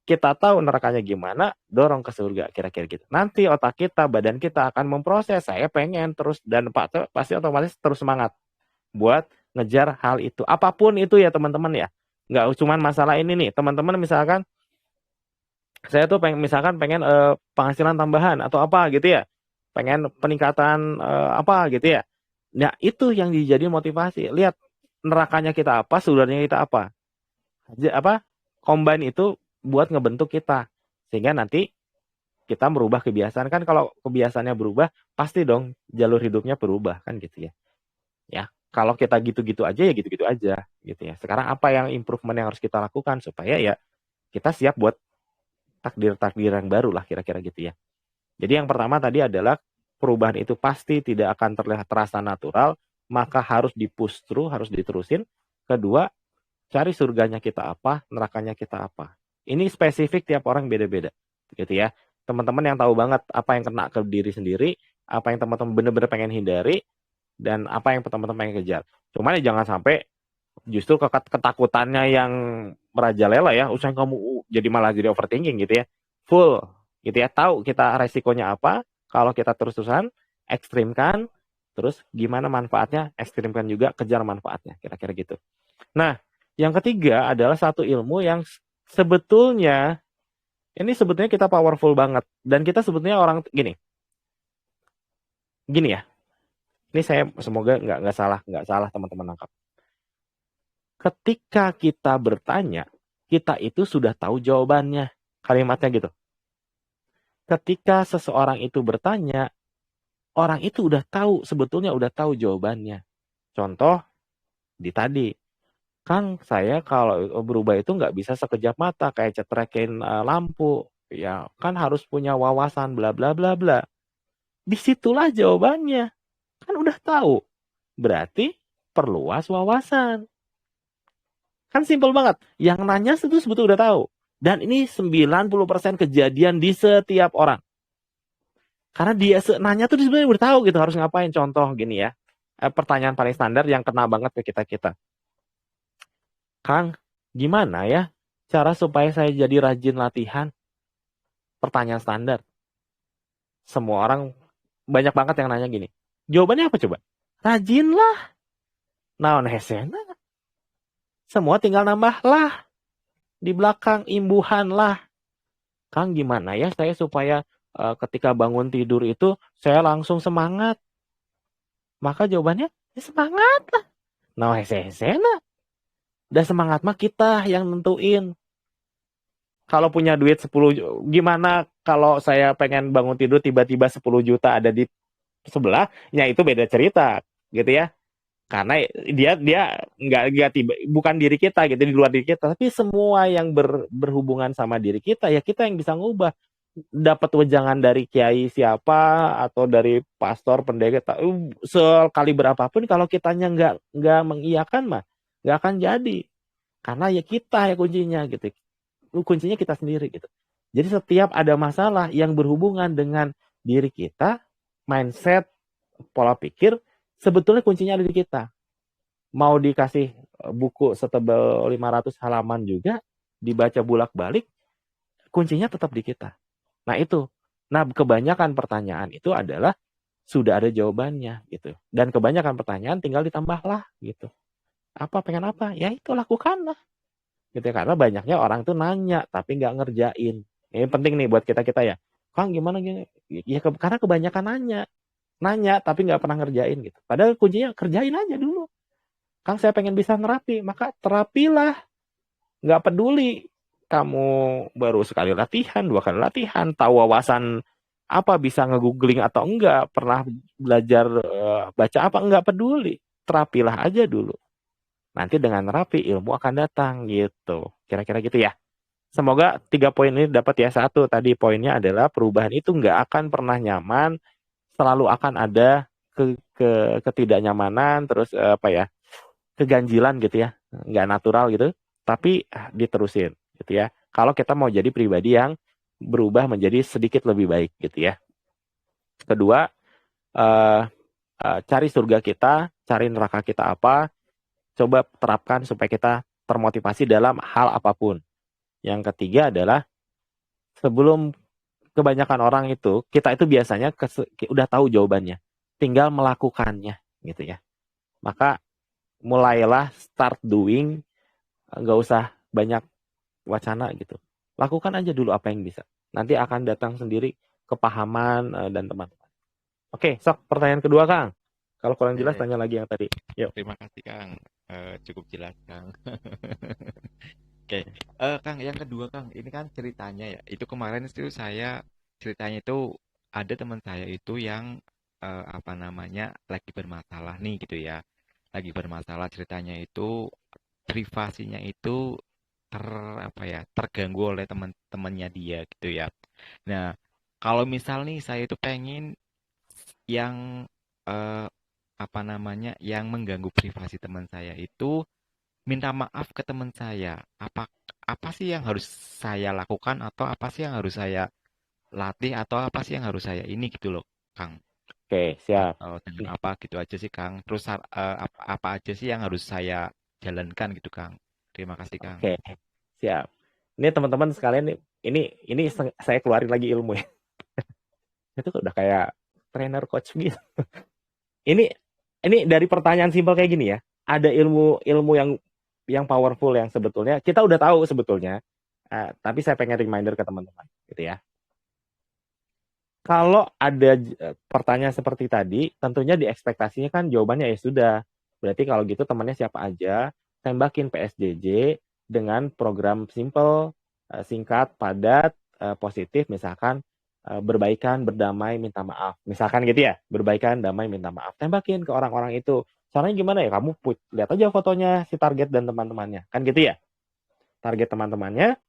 Kita tahu nerakanya gimana, dorong ke surga, kira-kira gitu. Nanti otak kita, badan kita akan memproses, saya pengen terus, dan Pak pasti otomatis terus semangat buat ngejar hal itu. Apapun itu ya teman-teman ya. Nggak cuma masalah ini nih, teman-teman misalkan, saya tuh misalkan pengen penghasilan tambahan atau apa gitu ya. Pengen peningkatan apa gitu ya. Nah itu yang jadi motivasi. Lihat nerakanya kita apa, surganya kita apa. Apa, combine itu buat ngebentuk kita. Sehingga nanti kita merubah kebiasaan. Kan kalau kebiasaannya berubah, pasti dong jalur hidupnya berubah kan gitu ya. Ya, kalau kita gitu-gitu aja ya gitu-gitu aja gitu ya. Sekarang apa yang improvement yang harus kita lakukan supaya ya kita siap buat takdir-takdir yang baru lah, kira-kira gitu ya. Jadi yang pertama tadi adalah perubahan itu pasti tidak akan terlihat terasa natural, maka harus di-push through, harus diterusin. Kedua, cari surganya kita apa, nerakanya kita apa. Ini spesifik tiap orang beda-beda gitu ya. Teman-teman yang tahu banget apa yang kena ke diri sendiri, apa yang teman-teman benar-benar pengen hindari, dan apa yang teman-teman pengen kejar. Cuman ya jangan sampai justru ketakutannya yang merajalela ya, usah kamu jadi malah jadi overthinking gitu ya. Full gitu ya, tahu kita resikonya apa, kalau kita terus-terusan ekstrimkan, terus gimana manfaatnya, ekstrimkan juga, kejar manfaatnya, kira-kira gitu. Nah, yang ketiga adalah satu ilmu yang sebetulnya ini sebetulnya kita powerful banget, dan kita sebetulnya orang gini gini ya. Ini saya semoga nggak salah teman-teman nangkap. Ketika kita bertanya, kita itu sudah tahu jawabannya. Kalimatnya gitu. Ketika seseorang itu bertanya, orang itu udah tahu, sebetulnya udah tahu jawabannya. Contoh di tadi, Kang, saya kalau berubah itu nggak bisa sekejap mata kayak cetrekin lampu. Ya, kan harus punya wawasan bla bla bla bla. Disitulah jawabannya. Kan udah tahu. Berarti perluas wawasan. Kan simpel banget. Yang nanya itu sebetulnya udah tahu. Dan ini 90% kejadian di setiap orang. Karena dia nanya tuh sebenarnya udah tahu gitu harus ngapain. Contoh gini ya. Pertanyaan paling standar yang kena banget ke kita-kita. Kang, gimana ya cara supaya saya jadi rajin latihan? Pertanyaan standar. Semua orang banyak banget yang nanya gini. Jawabannya apa coba? Rajinlah. Naon hesena. Semua tinggal nambah lah. Di belakang imbuhan lah. Kang, gimana ya saya supaya ketika bangun tidur itu saya langsung semangat? Maka jawabannya, ya semangat lah. Nah, hese-hesena. Udah semangat mah kita yang nentuin. Kalau punya duit 10, gimana kalau saya pengen bangun tidur tiba-tiba 10 juta ada di sebelah, ya itu beda cerita, gitu ya. Karena dia nggak tiba, bukan diri kita gitu, di luar diri kita, tapi semua yang berhubungan sama diri kita, ya kita yang bisa ngubah. Dapat wejangan dari kiai siapa atau dari pastor pendeta sekali berapapun, kalau kitanya nggak mengiyakan mah nggak akan jadi, karena ya kita ya kuncinya gitu, kuncinya kita sendiri gitu. Jadi setiap ada masalah yang berhubungan dengan diri kita, mindset, pola pikir, sebetulnya kuncinya ada di kita. Mau dikasih buku setebal 500 halaman juga dibaca bolak-balik, kuncinya tetap di kita. Nah itu. Nah kebanyakan pertanyaan itu adalah sudah ada jawabannya gitu. Dan kebanyakan pertanyaan tinggal ditambahlah gitu. Apa pengen apa? Ya itu lakukanlah. Gitu ya. Karena banyaknya orang tuh nanya tapi nggak ngerjain. Ini penting nih buat kita ya. Kang gimana gini? Ya karena kebanyakan nanya tapi nggak pernah ngerjain gitu. Padahal kuncinya kerjain aja dulu. Kang saya pengen bisa nerapi, maka terapilah. Nggak peduli kamu baru sekali latihan, 2 kali latihan, tahu wawasan apa, bisa nge-googling atau enggak, pernah belajar baca apa, enggak peduli. Terapilah aja dulu. Nanti dengan terapi ilmu akan datang gitu. Kira-kira gitu ya. Semoga 3 poin ini dapat ya. 1 tadi poinnya adalah perubahan itu enggak akan pernah nyaman, selalu akan ada ketidaknyamanan, terus keganjilan gitu ya, nggak natural gitu, tapi diterusin gitu ya. Kalau kita mau jadi pribadi yang berubah menjadi sedikit lebih baik gitu ya. Kedua, cari surga kita, cari neraka kita apa, coba terapkan supaya kita termotivasi dalam hal apapun. Yang ketiga adalah sebelum kebanyakan orang itu, kita itu biasanya udah tahu jawabannya, tinggal melakukannya gitu ya. Maka mulailah start doing, nggak usah banyak wacana gitu. Lakukan aja dulu apa yang bisa. Nanti akan datang sendiri kepahaman dan teman-teman. Oke, sok pertanyaan kedua Kang. Kalau kurang jelas tanya lagi yang tadi. Yuk. Terima kasih Kang. Cukup jelas Kang. Oke, Kang, yang kedua Kang, ini kan ceritanya ya. Itu kemarin itu saya ceritanya itu ada teman saya itu yang apa namanya lagi bermasalah nih gitu ya. Lagi bermasalah ceritanya itu privasinya itu ter apa ya terganggu oleh teman-temannya dia gitu ya. Nah, kalau misal nih saya itu pengen yang eh, apa namanya yang mengganggu privasi teman saya itu minta maaf ke teman saya. Apa sih yang harus saya lakukan atau apa sih yang harus saya latih atau apa sih yang harus saya ini gitu loh, Kang. Oke, siap. Atau dengan apa gitu aja sih, Kang. Terus apa aja sih yang harus saya jalankan gitu, Kang. Terima kasih, Kang. Oke, siap. Ini teman-teman sekalian, ini saya keluarin lagi ilmu ya. Itu udah kayak trainer coach gitu. Ini dari pertanyaan simpel kayak gini ya. Ada ilmu yang powerful yang sebetulnya kita udah tahu sebetulnya. Tapi saya pengen reminder ke teman-teman gitu ya. Kalau ada pertanyaan seperti tadi, tentunya di ekspektasinya kan jawabannya ya sudah. Berarti kalau gitu temannya siapa aja, tembakin PSJJ dengan program simple, singkat, padat, positif, misalkan berbaikan, berdamai, minta maaf. Misalkan gitu ya, berbaikan, damai, minta maaf. Tembakin ke orang-orang itu. Caranya gimana ya? Kamu lihat aja fotonya si target dan teman-temannya. Kan gitu ya? Target teman-temannya,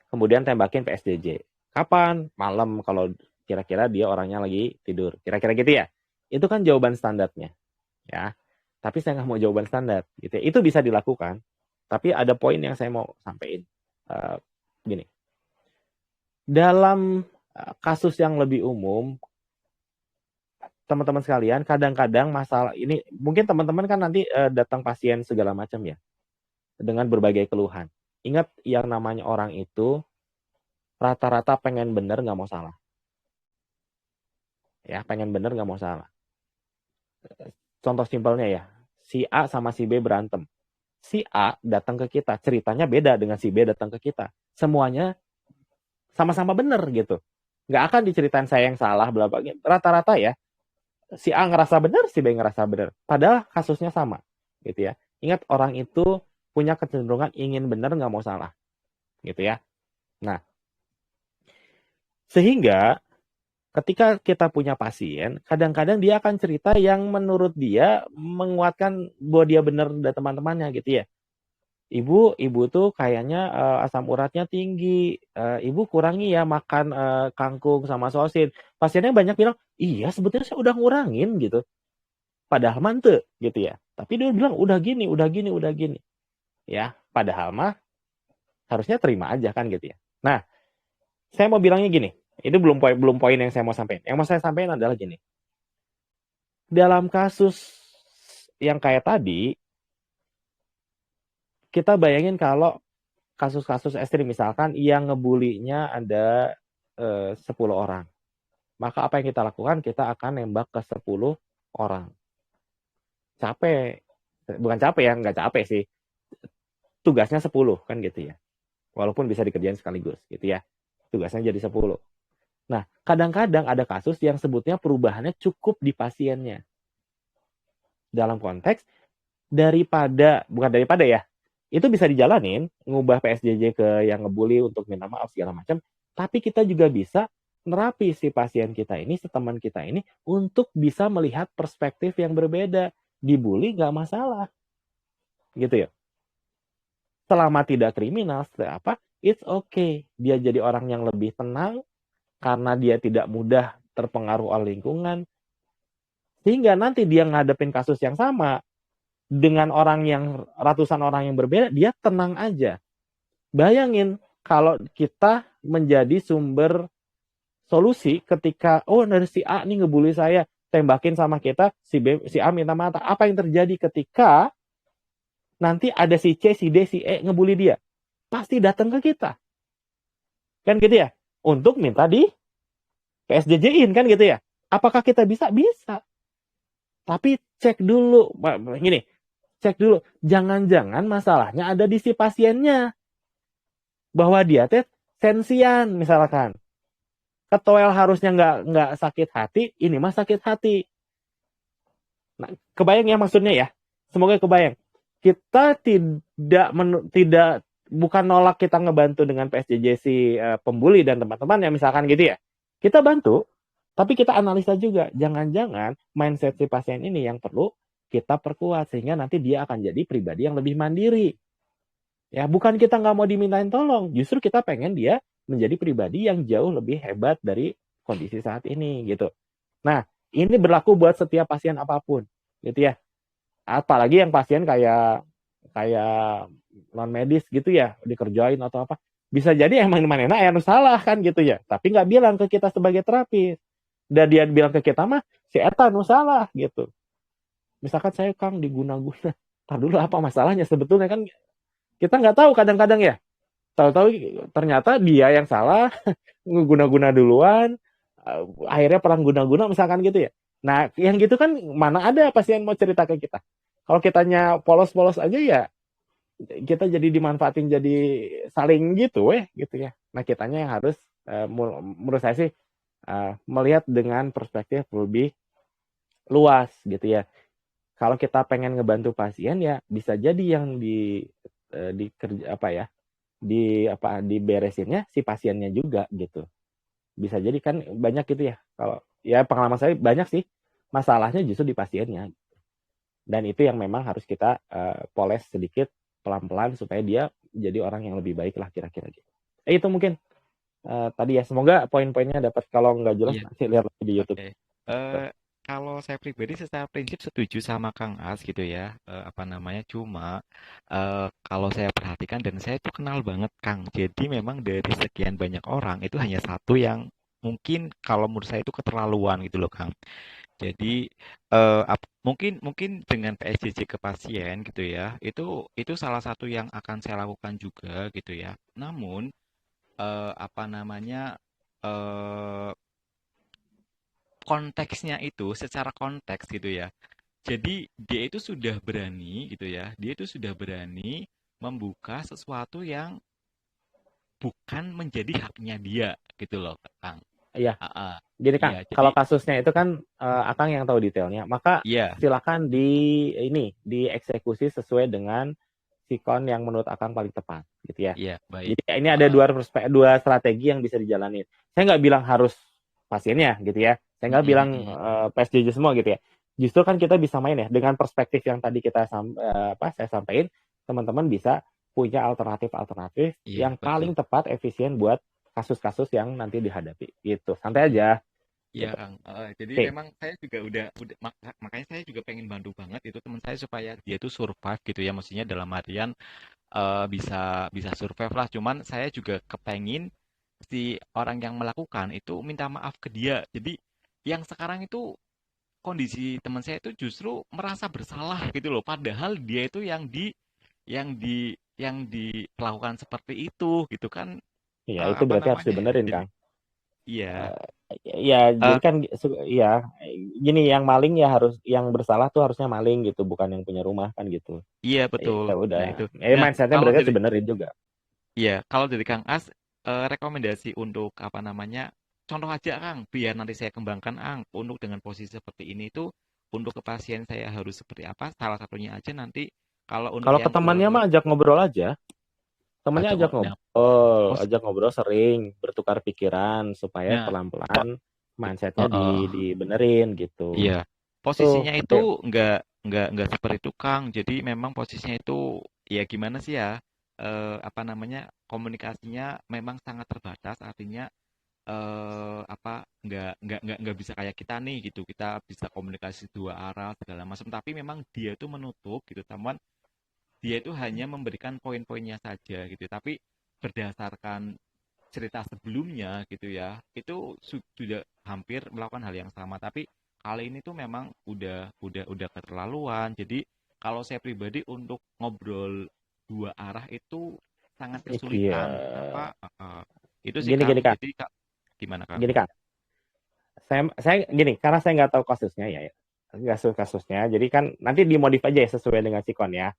kemudian tembakin PSJJ. Kapan? Malam kalau kira-kira dia orangnya lagi tidur. Kira-kira gitu ya. Itu kan jawaban standarnya. Ya. tapi saya nggak mau jawaban standar gitu ya. Itu bisa dilakukan, tapi ada poin yang saya mau sampaikan. Gini, dalam kasus yang lebih umum, teman-teman sekalian, kadang-kadang masalah ini mungkin teman-teman kan nanti datang pasien segala macam ya, dengan berbagai keluhan. Ingat, yang namanya orang itu rata-rata pengen bener nggak mau salah. Ya, pengen bener nggak mau salah. Contoh simpelnya ya, si A sama si B berantem. Si A datang ke kita, ceritanya beda dengan si B datang ke kita. Semuanya sama-sama bener gitu. Nggak akan diceritain saya yang salah, bla bla. Rata-rata ya, si A ngerasa benar, si B ngerasa benar. Padahal kasusnya sama, gitu ya. Ingat, orang itu punya kecenderungan ingin benar, nggak mau salah, gitu ya. Nah, sehingga ketika kita punya pasien, kadang-kadang dia akan cerita yang menurut dia menguatkan bahwa dia benar dan teman-temannya, gitu ya. Ibu tuh kayaknya asam uratnya tinggi. Ibu kurangi ya makan kangkung sama sosis. Pasiennya banyak bilang, iya sebetulnya saya udah ngurangin gitu. Padahal mantep gitu ya. Tapi dia bilang udah gini, udah gini, udah gini. Ya, padahal mah harusnya terima aja kan gitu ya. Nah, saya mau bilangnya gini. Itu belum poin yang saya mau sampaikan. Yang mau saya sampaikan adalah gini. Dalam kasus yang kayak tadi, kita bayangin kalau kasus-kasus ekstrim misalkan yang ngebulinya ada 10 orang. Maka apa yang kita lakukan? Kita akan nembak ke 10 orang. Capek. Bukan capek ya, nggak capek sih. Tugasnya 10 kan gitu ya. Walaupun bisa dikerjain sekaligus gitu ya. Tugasnya jadi 10. Nah, kadang-kadang ada kasus yang sebutnya perubahannya cukup di pasiennya. Dalam konteks bukan daripada ya, itu bisa dijalanin, ngubah PSJJ ke yang ngebully untuk minta maaf segala macam, tapi kita juga bisa nerapi si pasien kita ini, si teman kita ini, untuk bisa melihat perspektif yang berbeda. Dibully nggak masalah, gitu ya. Selama tidak kriminal, it's okay. Dia jadi orang yang lebih tenang, karena dia tidak mudah terpengaruh oleh lingkungan, sehingga nanti dia ngadepin kasus yang sama, dengan ratusan orang yang berbeda, dia tenang aja. Bayangin kalau kita menjadi sumber solusi ketika dari si A nih ngebully saya, tembakin sama kita, si A minta maaf. Apa yang terjadi ketika nanti ada si C, si D, si E ngebully dia? Pasti datang ke kita. Kan gitu ya? Untuk minta di PSJJ-in kan gitu ya? Apakah kita bisa? Bisa. Tapi cek dulu, gini, cek dulu, jangan-jangan masalahnya ada di si pasiennya. Bahwa dia sensian misalkan. Ketoel harusnya nggak sakit hati, ini mah sakit hati. Nah, kebayang ya maksudnya ya? Semoga kebayang. Kita tidak bukan nolak kita ngebantu dengan PSJJ si pembuli dan teman-teman ya misalkan gitu ya. Kita bantu, tapi kita analisa juga. Jangan-jangan mindset si pasien ini yang perlu kita perkuat sehingga nanti dia akan jadi pribadi yang lebih mandiri. Ya, bukan kita nggak mau dimintain tolong, justru kita pengen dia menjadi pribadi yang jauh lebih hebat dari kondisi saat ini gitu. Nah, ini berlaku buat setiap pasien apapun, gitu ya. Apalagi yang pasien kayak non medis gitu ya, dikerjain atau apa. Bisa jadi emang mana yang salah kan gitu ya, tapi nggak bilang ke kita sebagai terapis. Dan dia bilang ke kita mah si eta nu salah gitu. Misalkan saya Kang diguna-guna. Tar dulu apa masalahnya sebetulnya kan kita nggak tahu kadang-kadang ya. Tahu-tahu ternyata dia yang salah, guna-guna duluan, akhirnya perang guna-guna misalkan gitu ya. Nah, yang gitu kan mana ada pasien mau cerita ke kita. Kalau kitanya polos-polos aja ya, kita jadi dimanfaatin jadi saling gitu gitu ya. Nah, kitanya yang harus, menurut saya sih, melihat dengan perspektif lebih luas gitu ya. Kalau kita pengen ngebantu pasien ya bisa jadi yang diberesinnya si pasiennya juga gitu. Bisa jadi kan banyak gitu ya. Kalau ya pengalaman saya banyak sih masalahnya justru di pasiennya. Dan itu yang memang harus kita poles sedikit pelan-pelan supaya dia jadi orang yang lebih baik lah kira-kira gitu. Itu mungkin tadi ya, semoga poin-poinnya dapat. Kalau nggak jelas Iya. nanti lihat lagi di YouTube. Oke. kalau saya pribadi secara prinsip setuju sama Kang As gitu ya, apa namanya, cuma, kalau saya perhatikan dan saya tuh kenal banget Kang, jadi memang dari sekian banyak orang itu hanya satu yang mungkin kalau menurut saya itu keterlaluan gitu loh Kang. Jadi, mungkin mungkin dengan PSJJ ke pasien gitu ya, itu salah satu yang akan saya lakukan juga gitu ya. Namun, apa namanya, eee, konteksnya itu secara konteks gitu ya. Jadi dia itu sudah berani gitu ya, dia itu sudah berani membuka sesuatu yang bukan menjadi haknya dia gitu loh, Kang. Iya, Heeh. gini Kang, Iya, jadi kalau kasusnya itu kan Akang yang tahu detailnya, maka iya, silakan dieksekusi sesuai dengan sikon yang menurut Akang paling tepat, gitu ya. iya, baik. Jadi ini ada Heeh. dua strategi yang bisa dijalanin. Saya nggak bilang harus pasiennya, gitu ya. Saya nggak Mhm bilang mhm. PSJJ semua, gitu ya. Justru kan kita bisa main ya dengan perspektif yang tadi saya sampaikan, teman-teman bisa punya alternatif-alternatif Iya, yang betul. paling tepat, efisien buat kasus-kasus yang nanti dihadapi, gitu. Santai aja, Iya, gitu. Kang. Jadi Oke. memang saya juga udah makanya saya juga pengen bantu banget itu teman saya supaya dia tuh survive gitu ya. Maksudnya dalam artian bisa bisa survive lah. Cuman saya juga kepengin si orang yang melakukan itu minta maaf ke dia. Jadi yang sekarang itu kondisi teman saya itu justru merasa bersalah gitu loh. Padahal dia itu yang diperlakukan seperti itu gitu kan, Ya, itu apa berarti harus namanya? dibenerin, Jadi Kang. iya. Eh, ya, eh, jadi kan ya gini, yang maling ya harus, yang bersalah tuh harusnya maling gitu, bukan yang punya rumah kan gitu. iya betul. Ya udah. Nah itu. Nah, Mindsetnya kalau berarti harus dari dibenerin juga. iya, kalau dari Kang As, rekomendasi untuk apa namanya, contoh aja Kang, biar nanti saya kembangkan Ang, untuk dengan posisi seperti ini tuh, untuk ke pasien saya harus seperti apa, salah satunya aja nanti, kalau untuk Kalau ke yang ke, temannya mah ajak ngobrol aja. Temannya ajak, nah, pos, ajak ngobrol sering, bertukar pikiran supaya nah, pelan-pelan mindsetnya uh, dibenerin gitu. iya, Tuh, posisinya itu nggak seperti itu Kang, jadi memang posisinya itu, ya gimana sih ya, apa namanya, komunikasinya memang sangat terbatas, artinya apa, nggak bisa kayak kita nih gitu, kita bisa komunikasi dua arah segala macam, tapi memang dia itu menutup gitu, teman, dia itu hanya memberikan poin-poinnya saja gitu, tapi berdasarkan cerita sebelumnya gitu ya, itu sudah hampir melakukan hal yang sama, tapi kali ini tuh memang udah keterlaluan. Jadi kalau saya pribadi untuk ngobrol dua arah itu sangat iya. kesulitan. Kenapa? Itu sih Gini gini Kang. Kak, Jadi Kak, gimana Kang? gini Kak. Saya gini, karena saya nggak tahu kasusnya ya, nggak tahu kasusnya. Jadi kan nanti dimodif aja ya sesuai dengan sikon ya.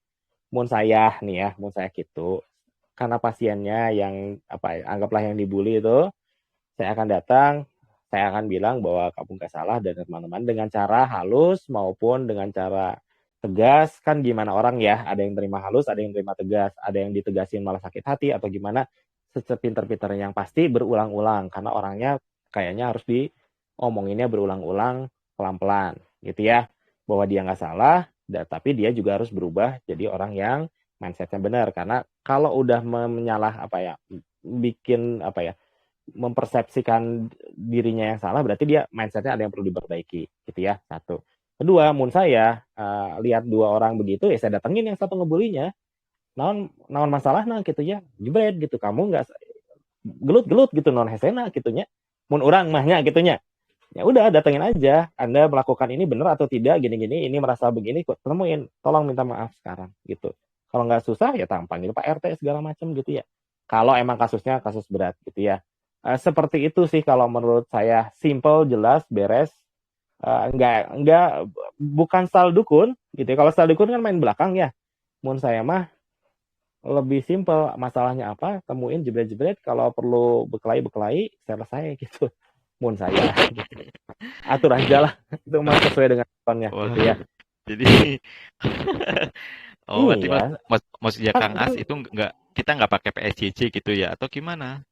Mun saya nih ya, mun saya gitu, karena pasiennya yang apa ya, anggaplah yang dibully itu, saya akan datang, saya akan bilang bahwa kamu nggak salah dan teman-teman, dengan cara halus maupun dengan cara tegas. Kan gimana orang ya, ada yang terima halus, ada yang terima tegas, ada yang ditegasin malah sakit hati atau gimana. Sepinter-pinternya, yang pasti berulang-ulang karena orangnya kayaknya harus diomonginnya berulang-ulang, pelan-pelan gitu ya, bahwa dia nggak salah, tapi dia juga harus berubah jadi orang yang mindsetnya benar. Karena kalau udah menyalah apa ya, bikin apa ya, mempersepsikan dirinya yang salah, berarti dia mindsetnya ada yang perlu diperbaiki gitu ya, satu. Kedua, mun saya lihat dua orang begitu ya, saya datengin yang satu ngebulinya, naon naon masalah nah gitu ya, jebret gitu, kamu nggak gelut-gelut gitu, non hesena gitunya, mun orang mahnya gitunya, ya udah datengin aja, Anda melakukan ini benar atau tidak, gini-gini, ini merasa begini, kok temuin, tolong minta maaf sekarang gitu. Kalau nggak susah ya tampangin Pak RT segala macam gitu ya, kalau emang kasusnya kasus berat gitu ya. Seperti itu sih kalau menurut saya, simple, jelas, beres. Nggak, bukan style dukun gitu ya. Kalau style dukun kan main belakang ya. Mun saya mah lebih simple, masalahnya apa, temuin, jebret-jebret, kalau perlu berkelahi selesai gitu. Mun saya gitu, atur aja lah. Itu mah sesuai dengan tonnya Wah, gitu ya. jadi oh berarti Iya, maksudnya kan, Kang As itu nggak, kita nggak pakai PSJJ gitu ya atau gimana?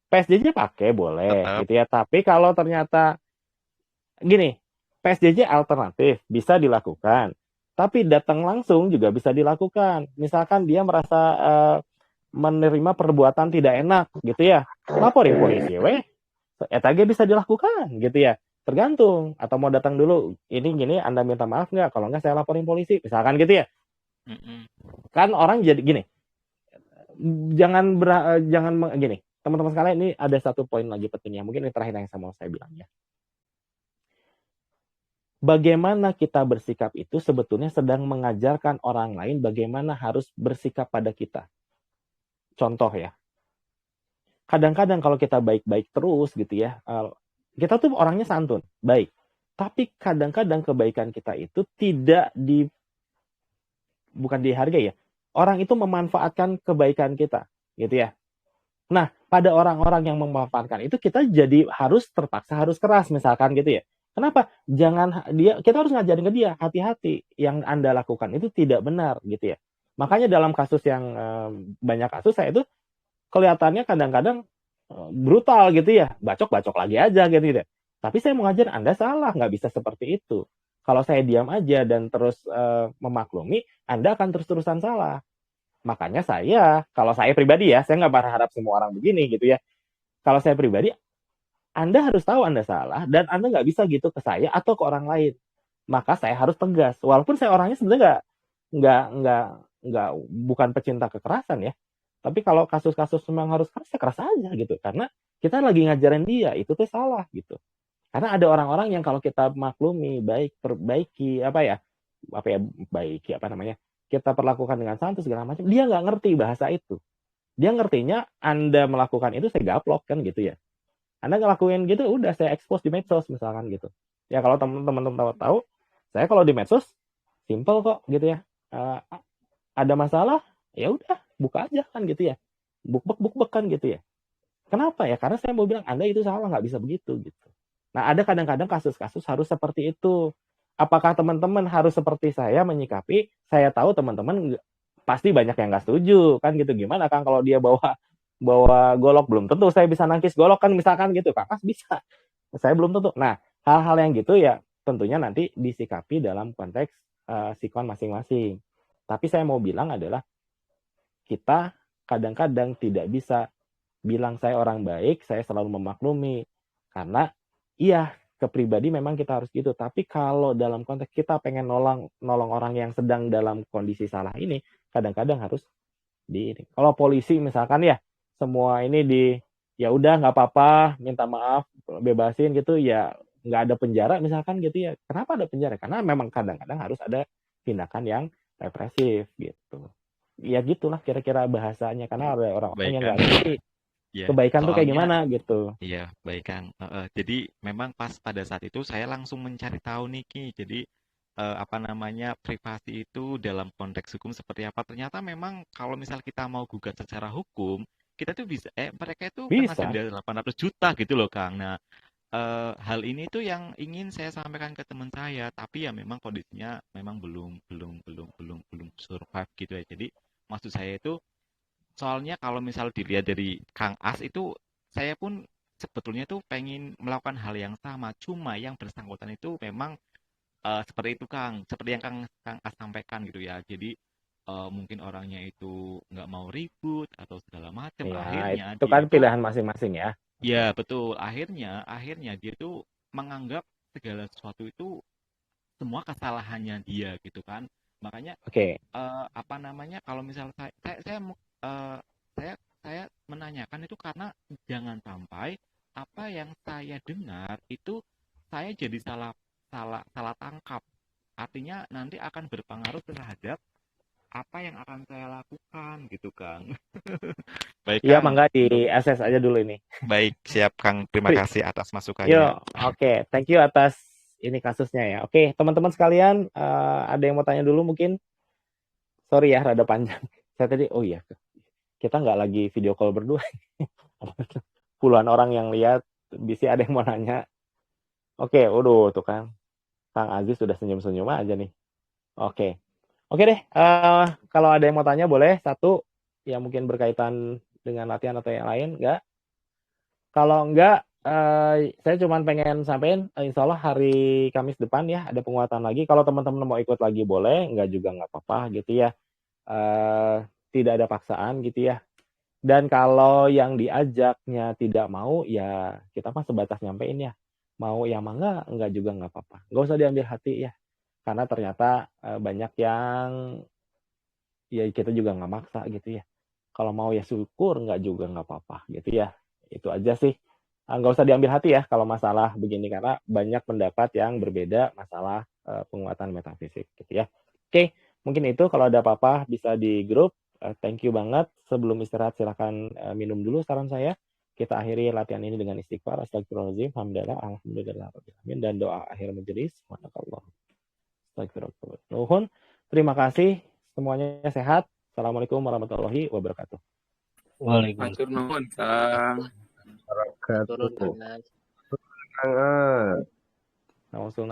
PSJJ pakai boleh Tetap. gitu ya, tapi kalau ternyata gini, PSJJ alternatif bisa dilakukan, tapi datang langsung juga bisa dilakukan. Misalkan dia merasa menerima perbuatan tidak enak gitu ya, laporin polisi weh, eta ge bisa dilakukan gitu ya. Tergantung, atau mau datang dulu, ini gini, Anda minta maaf nggak? Kalau nggak saya laporin polisi, misalkan gitu ya. Mm-mm. Kan orang jadi gini, jangan gini, teman-teman sekalian, ini ada satu poin lagi pentingnya, mungkin ini terakhir yang mau saya bilang ya. Bagaimana kita bersikap itu sebetulnya sedang mengajarkan orang lain bagaimana harus bersikap pada kita. Contoh ya, kadang-kadang kalau kita baik-baik terus gitu ya, kita tuh orangnya santun, baik. Tapi kadang-kadang kebaikan kita itu bukan dihargai ya. Orang itu memanfaatkan kebaikan kita, gitu ya. Nah, pada orang-orang yang memanfaatkan itu kita jadi terpaksa harus keras misalkan gitu ya. Kenapa? Kita harus ngajarin ke dia, hati-hati yang Anda lakukan itu tidak benar gitu ya. Makanya dalam kasus yang banyak kasus saya itu kelihatannya kadang-kadang brutal gitu ya, bacok-bacok lagi aja gitu. Tapi saya mau ngajar Anda salah, nggak bisa seperti itu. Kalau saya diam aja dan terus memaklumi, Anda akan terus-terusan salah. Makanya kalau saya pribadi ya, saya nggak berharap semua orang begini gitu ya. Kalau saya pribadi, Anda harus tahu Anda salah dan Anda nggak bisa gitu ke saya atau ke orang lain. Maka saya harus tegas. Walaupun saya orangnya sebenarnya nggak bukan pecinta kekerasan ya. Tapi kalau kasus-kasus memang harus keras, ya keras aja gitu. Karena kita lagi ngajarin dia, itu tuh salah gitu. Karena ada orang-orang yang kalau kita maklumi, perbaiki, baiki, kita perlakukan dengan santai segala macam, dia nggak ngerti bahasa itu. Dia ngertinya Anda melakukan itu saya gaplok kan gitu ya. Anda ngelakuin gitu, udah saya expose di medsos misalkan gitu. Ya kalau teman-teman tahu, saya kalau di medsos simple kok gitu ya. Ada masalah, ya udah buka aja kan gitu ya. Bukbek kan gitu ya. Kenapa ya? Karena saya mau bilang Anda itu salah, nggak bisa begitu gitu. Nah, ada kadang-kadang kasus-kasus harus seperti itu. Apakah teman-teman harus seperti saya menyikapi? Saya tahu teman-teman pasti banyak yang nggak setuju kan gitu. Gimana kan kalau dia bawa bawa golok, belum tentu saya bisa nangkis golok kan misalkan gitu. Kakak bisa, saya belum tentu. Nah, hal-hal yang gitu ya tentunya nanti disikapi dalam konteks sikon masing-masing. Tapi saya mau bilang adalah kita kadang-kadang tidak bisa bilang saya orang baik, saya selalu memaklumi. Karena iya, kepribadi memang kita harus gitu. Tapi kalau dalam konteks kita pengen nolong orang yang sedang dalam kondisi salah ini, kadang-kadang harus Kalau polisi misalkan ya, semua ini ya udah nggak apa-apa, minta maaf, bebasin gitu ya, nggak ada penjara misalkan gitu ya. Kenapa ada penjara? Karena memang kadang-kadang harus ada tindakan yang represif gitu. Ya gitulah kira-kira bahasanya, karena ada orang-orang Baik yang nggak Kang. ngerti Ya, kebaikan tuh kayak soalnya gimana gitu. iya, baik Kang. Jadi memang pas pada saat itu saya langsung mencari tahu nih Ki. Jadi apa namanya privasi itu dalam konteks hukum seperti apa? Ternyata memang kalau misal kita mau gugat secara hukum, kita tuh bisa mereka itu kena Bisa. denda 800 juta gitu loh Kang. Nah, hal ini tuh yang ingin saya sampaikan ke teman saya, tapi ya memang kondisinya memang belum survive gitu ya. Jadi maksud saya itu soalnya kalau misal dilihat dari Kang As itu saya pun sebetulnya tuh pengen melakukan hal yang sama, cuma yang bersangkutan itu memang seperti itu Kang, seperti yang Kang Kang As sampaikan gitu ya. Jadi mungkin orangnya itu nggak mau ribut atau segala macam. Ya, Akhirnya itu dia kan itu pilihan masing-masing ya. ya betul. Akhirnya dia tuh menganggap segala sesuatu itu semua kesalahannya dia gitu kan. Makanya Oke. apa namanya kalau misal saya menanyakan itu karena jangan sampai apa yang saya dengar itu saya jadi salah salah salah tangkap. Artinya nanti akan berpengaruh terhadap apa yang akan saya lakukan gitu, Kang. Baik, Iya, Kang. mangga di SS aja dulu ini. Baik, siap, Kang. Terima kasih atas masukannya. Yuk, oke. Thank you atas ini kasusnya ya. Oke, teman-teman sekalian, ada yang mau tanya dulu mungkin? Sorry ya, rada panjang. Saya tadi, oh iya, kita nggak lagi video call berdua. Puluhan orang yang lihat, bisa ada yang mau nanya. Oke, waduh, tuh kan. Kang Aziz sudah senyum-senyum aja nih. Oke. Oke deh, kalau ada yang mau tanya boleh. Satu, yang mungkin berkaitan dengan latihan atau yang lain, nggak? Kalau enggak, saya cuma pengen sampaikan, insya Allah hari Kamis depan ya ada penguatan lagi. Kalau teman-teman mau ikut lagi boleh, enggak juga nggak apa-apa gitu ya. Tidak ada paksaan gitu ya. Dan kalau yang diajaknya tidak mau, ya kita mah sebatas nyampein ya. mau ya mangga, enggak juga nggak apa-apa. Nggak usah diambil hati ya, karena ternyata banyak yang ya kita juga nggak maksa gitu ya. Kalau mau ya syukur, nggak juga nggak apa-apa gitu ya. Itu aja sih. Nggak usah diambil hati ya kalau masalah begini, karena banyak pendapat yang berbeda masalah penguatan metafisik gitu ya. Oke, mungkin itu kalau ada apa-apa bisa di grup. Thank you banget. Sebelum istirahat silahkan minum dulu saran saya. Kita akhiri latihan ini dengan istighfar, astagfirullahaladzim, hamdalah, alhamdulillah, dan doa akhir majelis. Subhanakallah. Astagfirullah. Nuhun. Terima kasih. Semuanya sehat. Assalamualaikum warahmatullahi wabarakatuh. Matur nuwun, Kang. Turun Wabarakatuh. Kang As. Kang As. Langsung